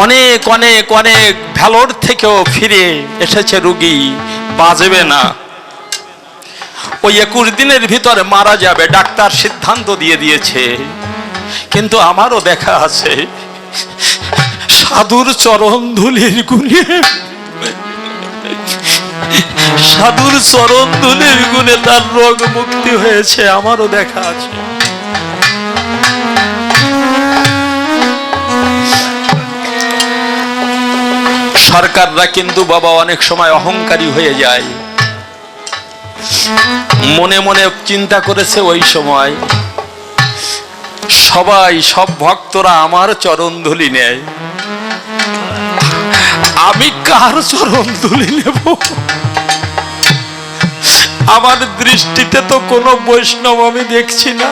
অনেক অনেক অনেক ভ্যালোর থেকেও ফিরে এসেছে রুগী, বাঁচবে না, ওই 21 দিনের ভিতরে মারা যাবে, ডাক্তার সিদ্ধান্ত দিয়ে দিয়েছে। কিন্তু আমারও দেখা আছে সাধুর চরণ ধুলির গুণে, সাধুর চরণ ধুলির গুণে তার রোগ মুক্তি হয়েছে, আমারও দেখা আছে। সরকাররা কিন্তু বাবা অনেক সময় অহংকারী হয়ে যায়, মনে মনে চিন্তা করেছে ওই সময় সবাই, সব ভক্তরা আমার চরণ ধুলি নেয়, আমি কার চরণ ধুলি নেব? আমার দৃষ্টিতে তো কোনো বৈষ্ণব আমি দেখছি না।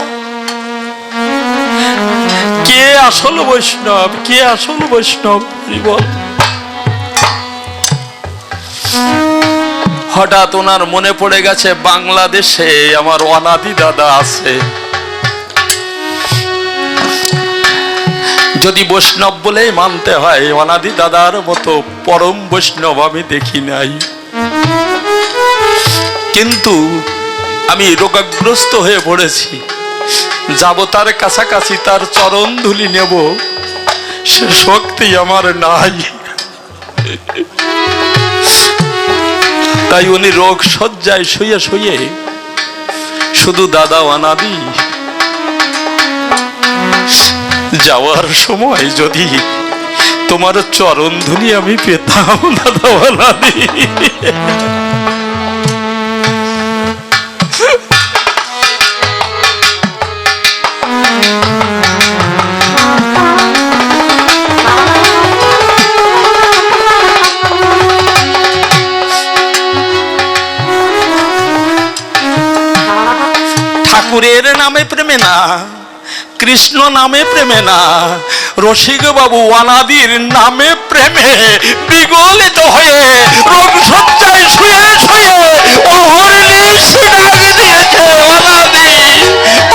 কে আসল বৈষ্ণব, কে আসল বৈষ্ণব বল? হঠাৎ ওনার মনে পড়ে গেছে বাংলাদেশে আমার অনাদি দাদা আছে, যদি বৈষ্ণব বলেই মানতে হয় অনাদি দাদার মতো পরম বৈষ্ণব আমি দেখি নাই। কিন্তু আমি রোগগ্রস্ত হয়ে পড়েছি, যাব তার কাছাকাছি, তার চরণ ধুলি নেব, সে শক্তি আমার নাই। তাই উনি রোগ শয্যায় শুয়ে শুয়ে শুধু দাদা অনাদি, যাওয়ার সময় যদি তোমার চরণ ধুলি আমি পেতাম দাদা অনাদি। ঠাকুরের নামে প্রেমে না, কৃষ্ণ নামে প্রেমে না, রসিক বাবু অনাদির নামে প্রেমে বিগলিত হয়ে রোগ শয্যায় শুয়ে শুয়ে অহর্নিশ ডাক দিয়েছে অনাদি,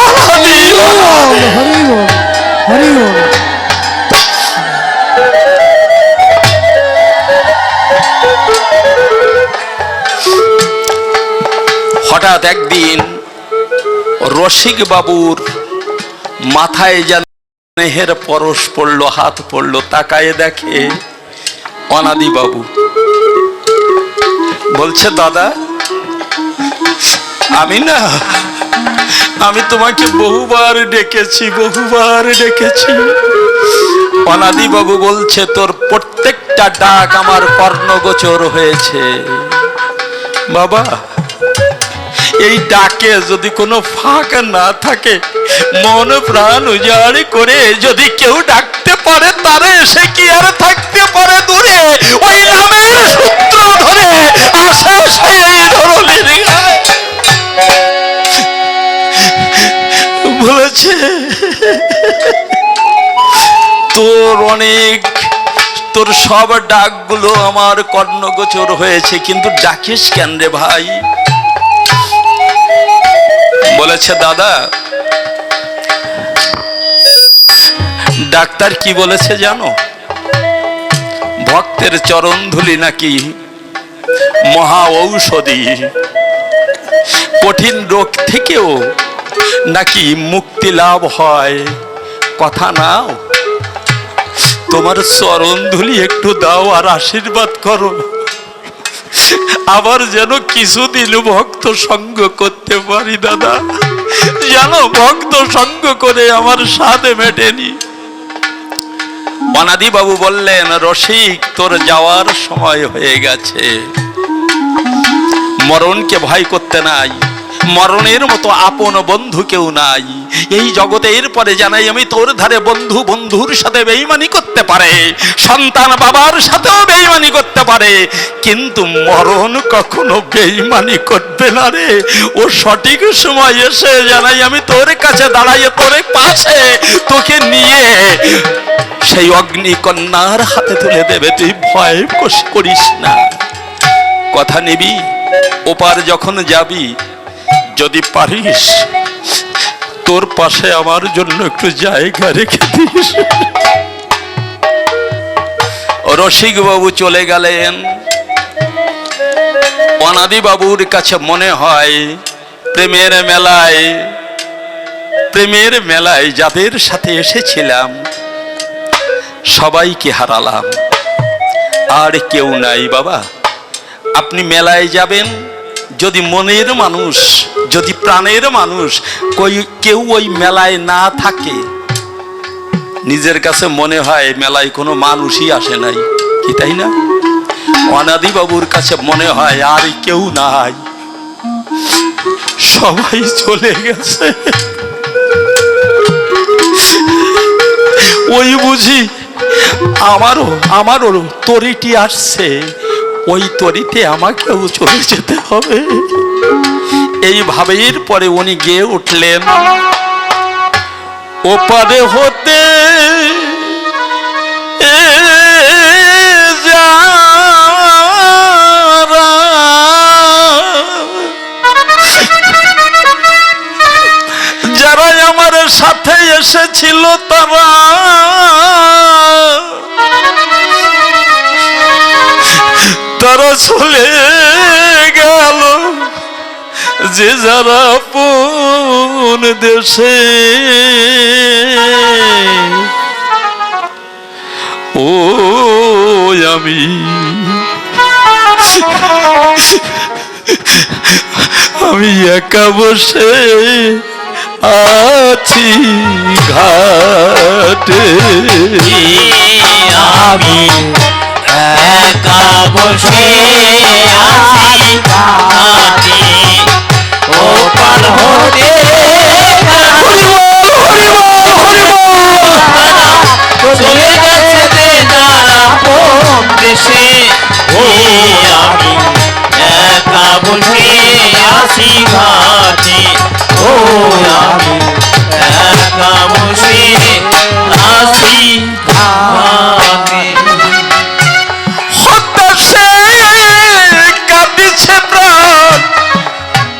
অনাদি, হরি বল, হরি বল। হঠাৎ একদিন রসিক বাবুর মাথায় যেন স্নেহের পরশ পড়লো, হাত পড়লো, তাকায়ে দেখে অনাদি বাবু। বলছে দাদা আমি তোমাকে বহুবার ডেকেছি, বহুবার ডেকেছি। অনাদি বাবু বলছে তোর প্রত্যেকটা ডাক আমার কর্ণগোচর হয়েছে বাবা, এই ডাকে যদি কোনো ফাঁক না থাকে, মন প্রাণ উজাড় করে যদি কেউ ডাকতে পারে, তারে সে কি আর থাকতে পারে দূরে? ওই নামের সূত্র ধরে আসে সেই ধরনের বলেছে তোর সব ডাকগুলো আমার কর্ণগোচর হয়েছে, কিন্তু ডাকিস কেন রে ভাই? বলেছে দাদা, ডাক্তার কি বলেছে জানো? ভক্তের চরণ ধুলি নাকি মহা ঔষধি, কঠিন রোগ থেকেও নাকি মুক্তি লাভ হয়। কথা নাও, তোমার চরণ ধুলি একটু দাও আর আশীর্বাদ করো, আবার যেন কিছুদিন ভক্ত সঙ্গ করতে পারি দাদা, যেন ভক্ত সঙ্গ করে আমার সাধে মেটেনি। অনাদি বাবু বললেন, রসিক তোর যাওয়ার সময় হয়ে গেছে, মরণকে ভয় করতে নাই, মরণের মতো আপন বন্ধু কেউ নাই এই জগতে। এরপরে জানাই আমি তোর ধারে বন্ধু বন্ধুর সাথে বেঈমানি করতে পারে, সন্তান বাবার সাথেও বেঈমানি করতে পারে, কিন্তু মরণ কখনো বেঈমানি করবে না রে। ও সঠিক সময় এসে জানাই আমি তোর কাছে দাঁড়াইয়ে তোর পাশে তোকে নিয়ে সেই অগ্নিকন্যার হাতে তুলে দেবে, তুই ভয় করিস না। কথা নিবি, ওপার যখন যাবি যদি পারিস তোর পাশে আমার জন্য একটু জায়গা রেখে দিস। রসিক বাবু চলে গেলেন। অনাদি বাবুর কাছে মনে হয় প্রেমের মেলায় যাদের সাথে এসেছিলাম সবাইকে হারালাম, আর কেউ নাই। বাবা, আপনি মেলায় যাবেন, যদি মনের মানুষ, যদি প্রাণের মানুষ কেউ ওই মেলায় না থাকে, নিজের কাছে মনে হয় মেলায় কোনো মানুষই আসে নাই, কি তাই না? অনাদি বাবুর কাছে মনে হয় আর কেউ নাই, সবাই চলে গেছে। ওই বুঝি আমারও তরিটি আসছে, ওই তরিতে আমাকেও চলে যেতে হবে। এইভাবেই পরে উনি গেয়ে উঠলেন, ওপারে হতে যারা আমার সাথে এসেছিল তারা চলে গেল, যে যারা আপন দেশে। ও আমি একা বসে আছি ঘাটে, আমি একা বসে আছি ঘাটে, ওপার হতে চলে গেছে যে যারা আপন দেশে। আমি একা বসে আছি ঘাটে, ও আমি একা বসে আছি ঘাটে। হতাশে কাঁদিছে প্রাণ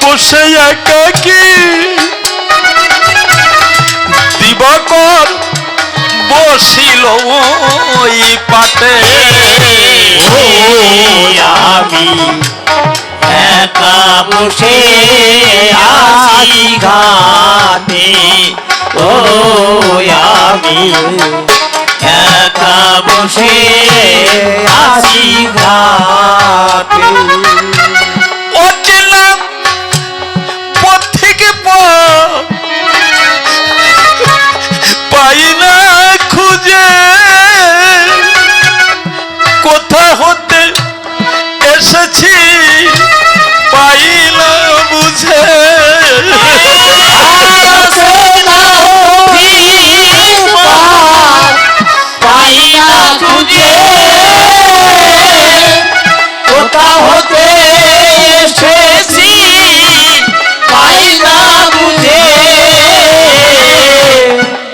বসে একাকী, দিবাকর বসিল ওই পাটে। আমি একা বসে আছি ঘাটে, ও আমি একা বসে আছি ঘাটে। অচেনা পথ থেকে পাই না খুঁজে, কোথা হতে এসেছি পাই না বুঝে। পাই না খুঁজে, কোথা হতে এসেছি পাই না বুঝে।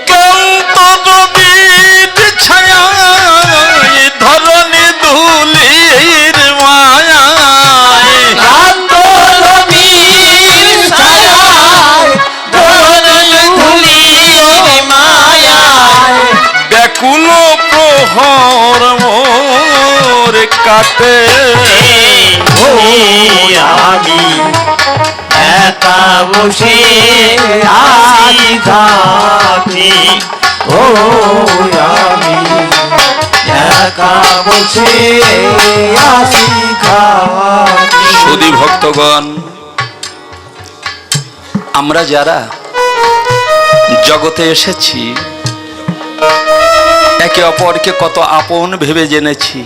কান্তরবির ছায়ায় ধরণী ধুলির মায়ায়, কান্তরবির ছায়ায় ধরণী ধুলির মায়ায়, ব্যাকুল প্রহর মোর কাটে। আমি একা বসে আছি ঘাটে, ও আমি একা বসে আছি ঘাটে। সুধী ভক্তগণ, আমরা যারা জগতে এসেছি একে অপরকে কত আপন ভেবে জেনেছি,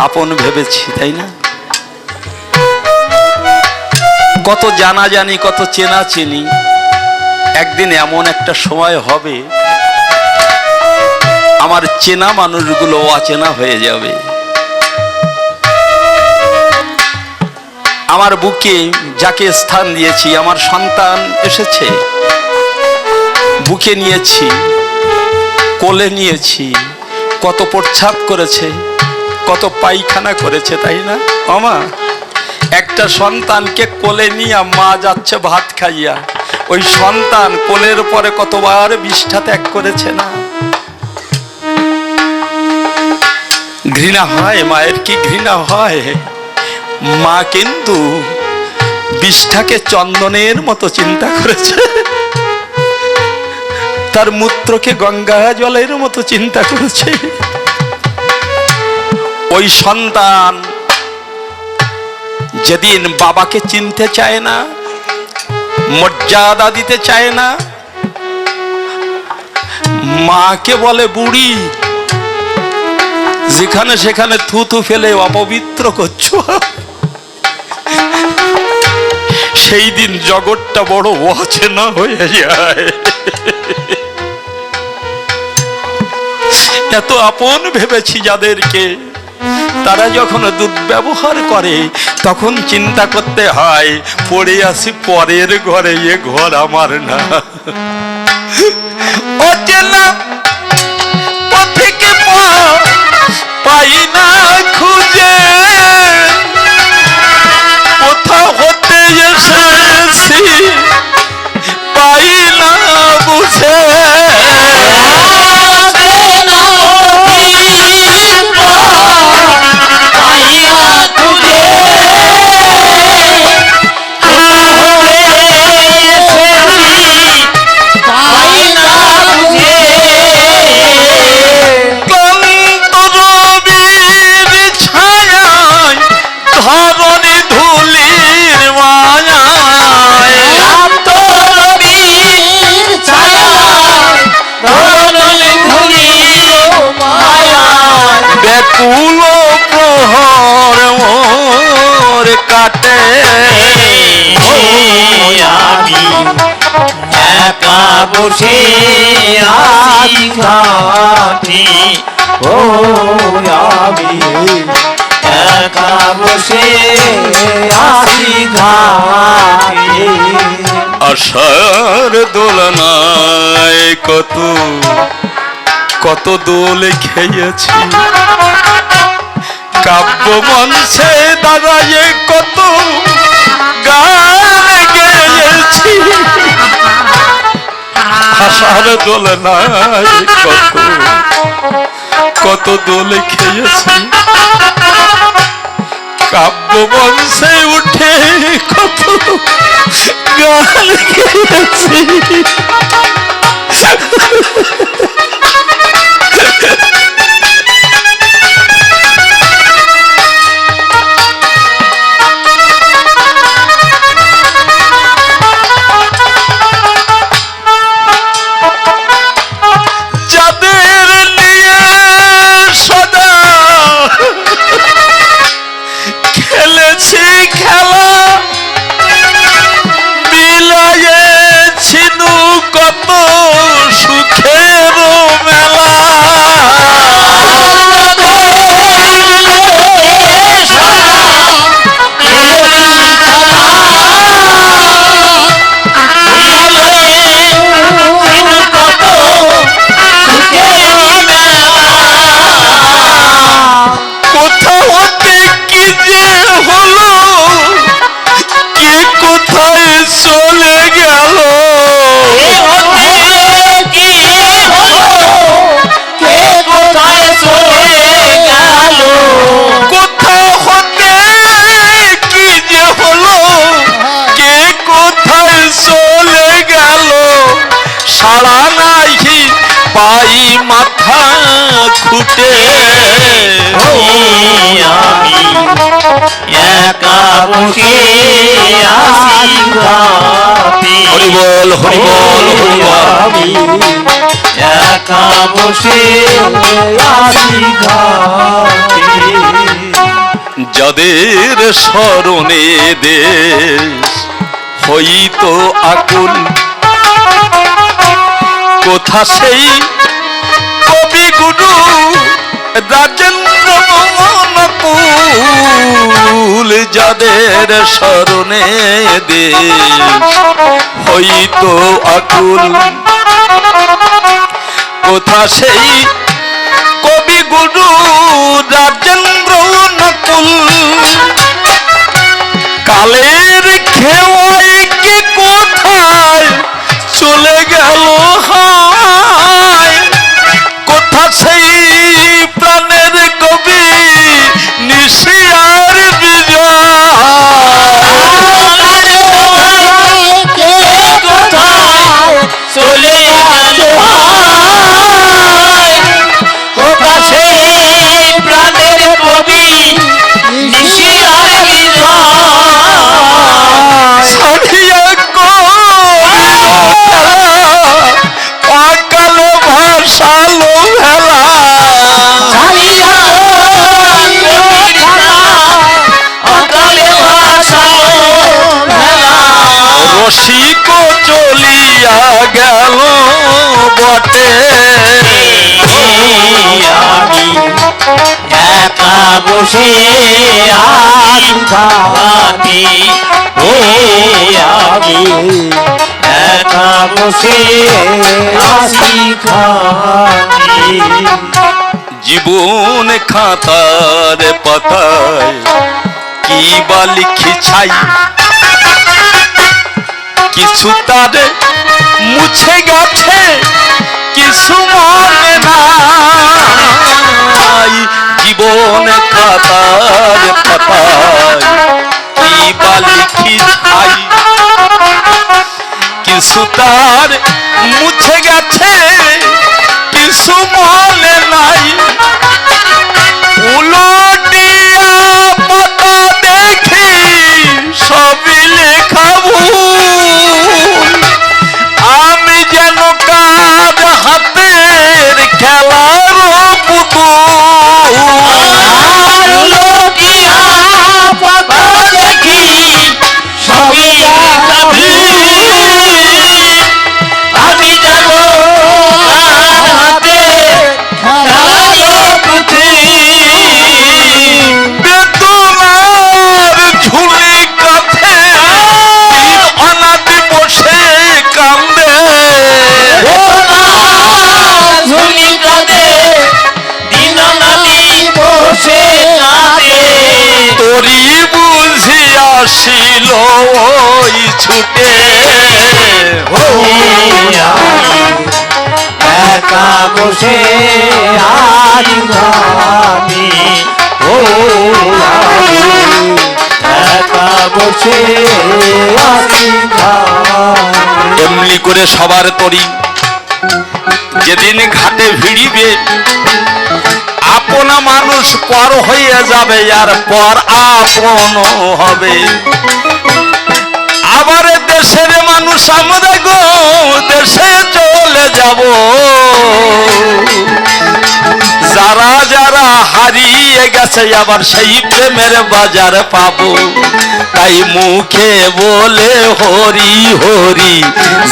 আপন ভেবেছি, তাই না? কত জানা জানি, কত চেনা চিনি। একদিন এমন একটা সময় হবে আমার চেনা মানুষগুলো অচেনা হয়ে যাবে। আমার বুকে যাকে স্থান দিয়েছি, আমার সন্তান এসেছে, বুকে নিয়েছি, কোলে নিয়েছি, কত প্রস্রাব করেছে, কত পায়খানা করেছে, তাই না? মামা, একটা সন্তানকে কোলে নিয়ে মা যাচ্ছে ভাত খাইয়া, ওই সন্তান কোলের পরে কতবার বিষ্ঠা ত্যাগ করেছে না? ঘৃণা হয়, মায়ের কি ঘৃণা হয়। মা কিন্তু বিষটাকে চন্দনের মতো চিন্তা করেছে, তার মূত্রকে গঙ্গা জলের মতো চিন্তা করেছে। ওই সন্তান যেদিন বাবাকে চিনতে চায় না, মর্যাদা দিতে চায় না, মাকে বলে বুড়ি, যেখানে সেখানে থুতু ফেলে অপবিত্র করছো, সেই দিন জগৎটা বড় অচেনা হয়ে যায়। এত আপন ভেবেছি যাদেরকে, তারা যখন দুর্ব্যবহার করে তখন চিন্তা করতে হয় পড়ে আসি পরের ঘরে, এ ঘর আমার না। অচেনা পথিকে পাই না খুঁজে, কোথাও হতে এসেছি পাই না বুঝে। কুলো প্রহর মোর কাটে, আমি একা বসে আছি ঘাটে, ও আমি একা বসে আছি ঘাটে। আশার দোলনায় কত কত দোল খেয়েছি, কাব্য মঞ্চে দাঁড়ায়ে কত গান গেয়েছি। আশার দোলনায় কত কত দোল খেয়েছি, কাব্য মঞ্চে উঠে কত গান গেয়েছি। সারা নাহি পাই মাথা খুঁটে, আমি একা বসে আছি ঘাটে, হরি বল হরি বল হরি বল। আমি একা বসে আছি ঘাটে। যাদের স্মরণে দেশ হইতো আকুল, কোথা সেই কবি গুরু রাজেন্দ্র নকুল, যাদের স্মরণে দেশ হইতো আকুল, কোথা সেই কবি গুরু রাজেন্দ্র নকুল। কালের খেওয়াই কি কোথায় চলে গেল হায়, কোথা সেই প্রাণের কবি গেল বটে। আমি একা বসে আছি ঘাটে, আমি একা বসে আছি ঘাটে। জীবন খাতার পাতায় কি বা লিখি ছাই, কিছু তার মুছে গেছে, কিছু মনে নাই। জীবন খাতার পাতায় কি বা লিখি ছাই, কিছু তার মুছে গেছে, কিছু মনে নাই। উলটিয়া পাতা দেখি সবই লেখা ভুল, আমি যেন কাজ হাতের খেলার পুতুল। লোকিয়া পাতা দেখি সবই লেখা ভুল, আমি যেন কাজ হাতে খেলার পুতুল। বেদনার ঝুলি কাঁধে দিন অনাদি বসে কান্দে, ঝুলি কাঁদে দিন রাতি বসে কাঁদে। তোরি বুঝি আসিল ওই ছুটে। একা বসে আছি ঘাটে, একা বসে আছি ঘাটে। এমনি করে সবার তরি যেদিন ঘাটে ভিড়িবে, আপনা মানুষ পর হয়ে যাবে, আর পর আপন হবে। আবার দেশের মানুষ আমরা গো দেশে চলে যাব, যারা যারা হারিয়ে গেছে আবার সেই প্রেমের বাজার পাবো। তাই মুখে বলে হরি হরি,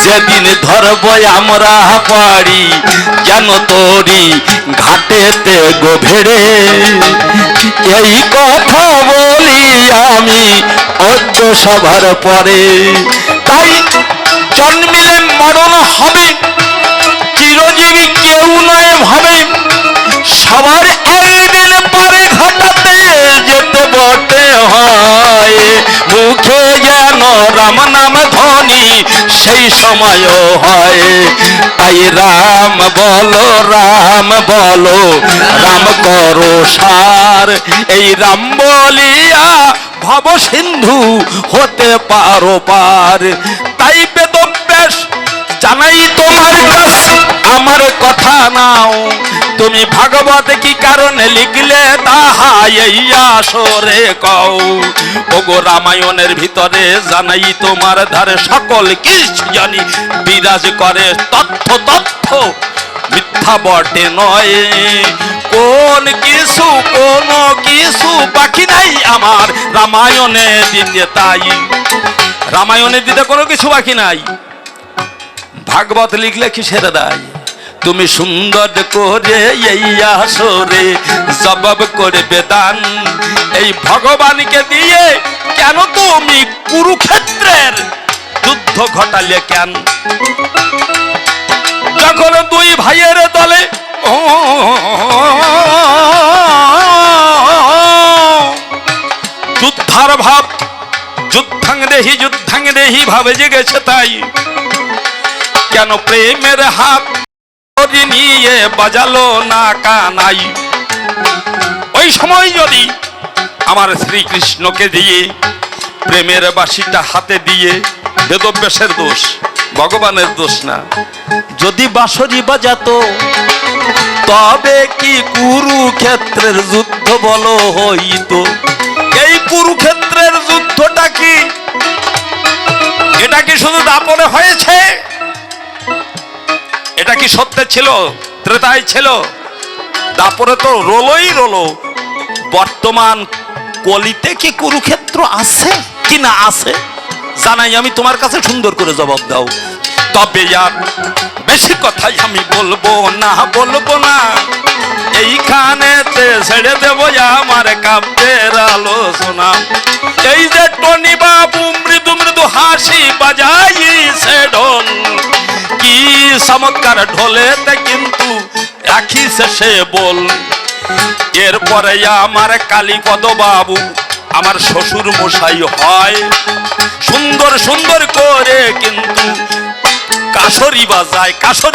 যেদিন ধরব আমরা পারি, যেন তোরি ঘাটেতে গভীরে। এই কথা বলি আমি অজ্ঞ সভার পরে। তাই জন্মিলে মরণ হবে, চিরজীবী কেউ নয় ভাবে। সবার একদিন পারে ঘাটাতে যেতে বটে হয়, মুখে যেন রাম নাম ধ্বনি সেই সময়ও হয়। তাই রাম বলো রাম বলো, রাম করো সার, এই রাম বলিয়া ভব সিন্ধু হতে পারো পার। তাই বেদব্যাস জানাই তোমার কাছে আমার কথা নাও, তুমি ভাগবত কি কারণে লিখলে তাহা এই আসরে কও। ওগো রামায়ণের ভিতরে জানাই তোমার ধারে সকল কিছু জানি, বিরাজ করে তথ্য তথ্য মিথ্যা বটে নয়। কোন কিছু কোনো কিছু বাকি নাই আমার রামায়ণে দিতে, তাই রামায়ণে দিতে কোনো কিছু বাকি নাই। ভাগবত লিখলে কি সেরে দেয়? তুমি সুন্দর করে এই আসরে জবাব করবে দান, এই ভগবানকে দিয়ে কেন তুমি কুরুক্ষেত্রের যুদ্ধ ঘটালে কেন? যখন দুই ভাইয়ের দলে যুদ্ধার ভাব, যুদ্ধাং দেহি ভাবে জেগেছে, তাই কেন প্রেমের হাত নিয়ে বাজালো না কানাই? ওই সময় যদি আমার শ্রীকৃষ্ণকে দিয়ে প্রেমের বাঁশিটা হাতে দিয়ে, বেদব্যাসের দোষ, ভগবানের দোষ না, যদি বাঁশরি বাজাতো তবে কি কুরুক্ষেত্রের যুদ্ধ বলো হইতো? এই কুরুক্ষেত্রের যুদ্ধটা কি, এটা কি শুধু দাপরে হয়েছে? এটা কি সত্যে ছিল? ত্রেতায় ছিল? দাপরে তো রোলোই রোলো। বর্তমান কলিতে কি কুরুক্ষেত্র আছে কি না আছে জানাই আমি তোমার কাছে সুন্দর করে জবাব দাও। তবে আর বেশি কথাই আমি বলবো না এইখানেতে ছেড়ে দেবো আমার কাব্যের আলোচনা। এই যে টনি বাবু মৃদু মৃদু হাসি বাজাইছে ঢোল, কি চমৎকার ঢোলেতে কিন্তু রাখিছে সে বল। এরপরে আমার কালীপদ বাবু আমার শ্বশুর মশাই হয়, সুন্দর সুন্দর করে কিন্তু কাসরি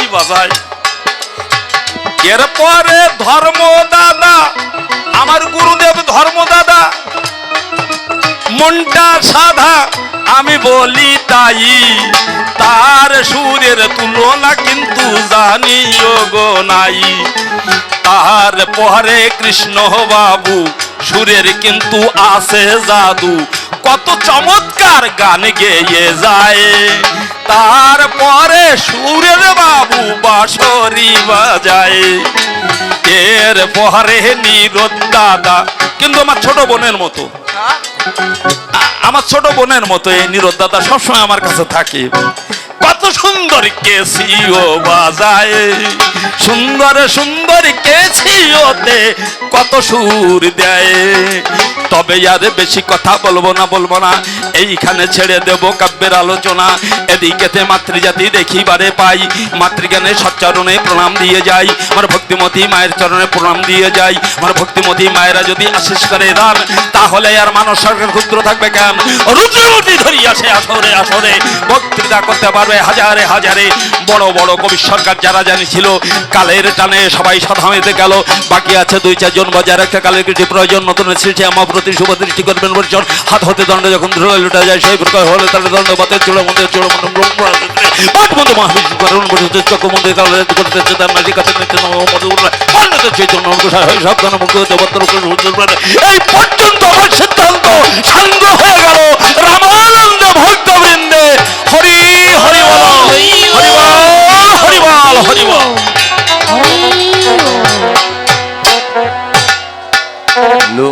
বাজায়। এরপরে ধর্ম দাদা, আমার গুরুদেব ধর্ম দাদা, মনটা সাধা আমি বলি তাই, তার সুরের তুলনা কিন্তু জানিও গো নাই। তার পরে কৃষ্ণ বাবু সুরের কিন্তু আছে জাদু, কত চমৎকার গান গেয়ে যায়। তারপরে সুরের বাবু বাঁশরি বাজায়। এর পরে নীরদ দাদা কিন্তু আমার ছোট বোনের মতো, এই নীরদ দাদা সবসময় আমার কাছে থাকে। কত সুন্দর কেসিও বাজায়, সুন্দর সুন্দর কেসিওতে কত সুর দেয়। তবে আর বেশি কথা বলবো না এইখানে ছেড়ে দেব কাব্যের আলোচনা। এদিকেতে মাতৃজাতি দেখিবারে পাই, মাতৃজ্ঞানে সচ্চরণে প্রণাম দিয়ে যাই, আমার ভক্তিমতী মায়ের চরণে প্রণাম দিয়ে যাই। আমার ভক্তিমতী মায়েরা যদি আশিস করে দান, তাহলে আর মানব সরকার ক্ষুদ্র থাকবে কেন? রুটি ধরি আসে আসরে বক্তৃতা করতে পারবে হাজারে হাজারে। বড় বড় কবি সরকার যারা জানিছিল, কালের টানে সবাই সাধারণতে গেল, বাকি আছে 2-4 জন বাজার একটা কালের কিছু প্রয়োজন। নতুন সৃষ্টি আমার প্রতি শুভ দৃষ্টি করবেন বর্জন, হাত হতে দণ্ড যখন ধরে লুটা যায় সেই প্রকার হলে তাহলে দণ্ড বাতের চূড়া মন্দির মহাবিষ্ণু করুন চক্র মন্দির কালে করতেছে তার নাজিকাতে নিত্য চৈতন্য সাবধান মুখ্য এই পর্যন্ত আমার সিদ্ধান্ত সাঙ্গ হয়ে গেল রামানন্দ ভক্তবৃন্দে। হরি হরি বল, হরি বল, হরি বল, হরি বল। লো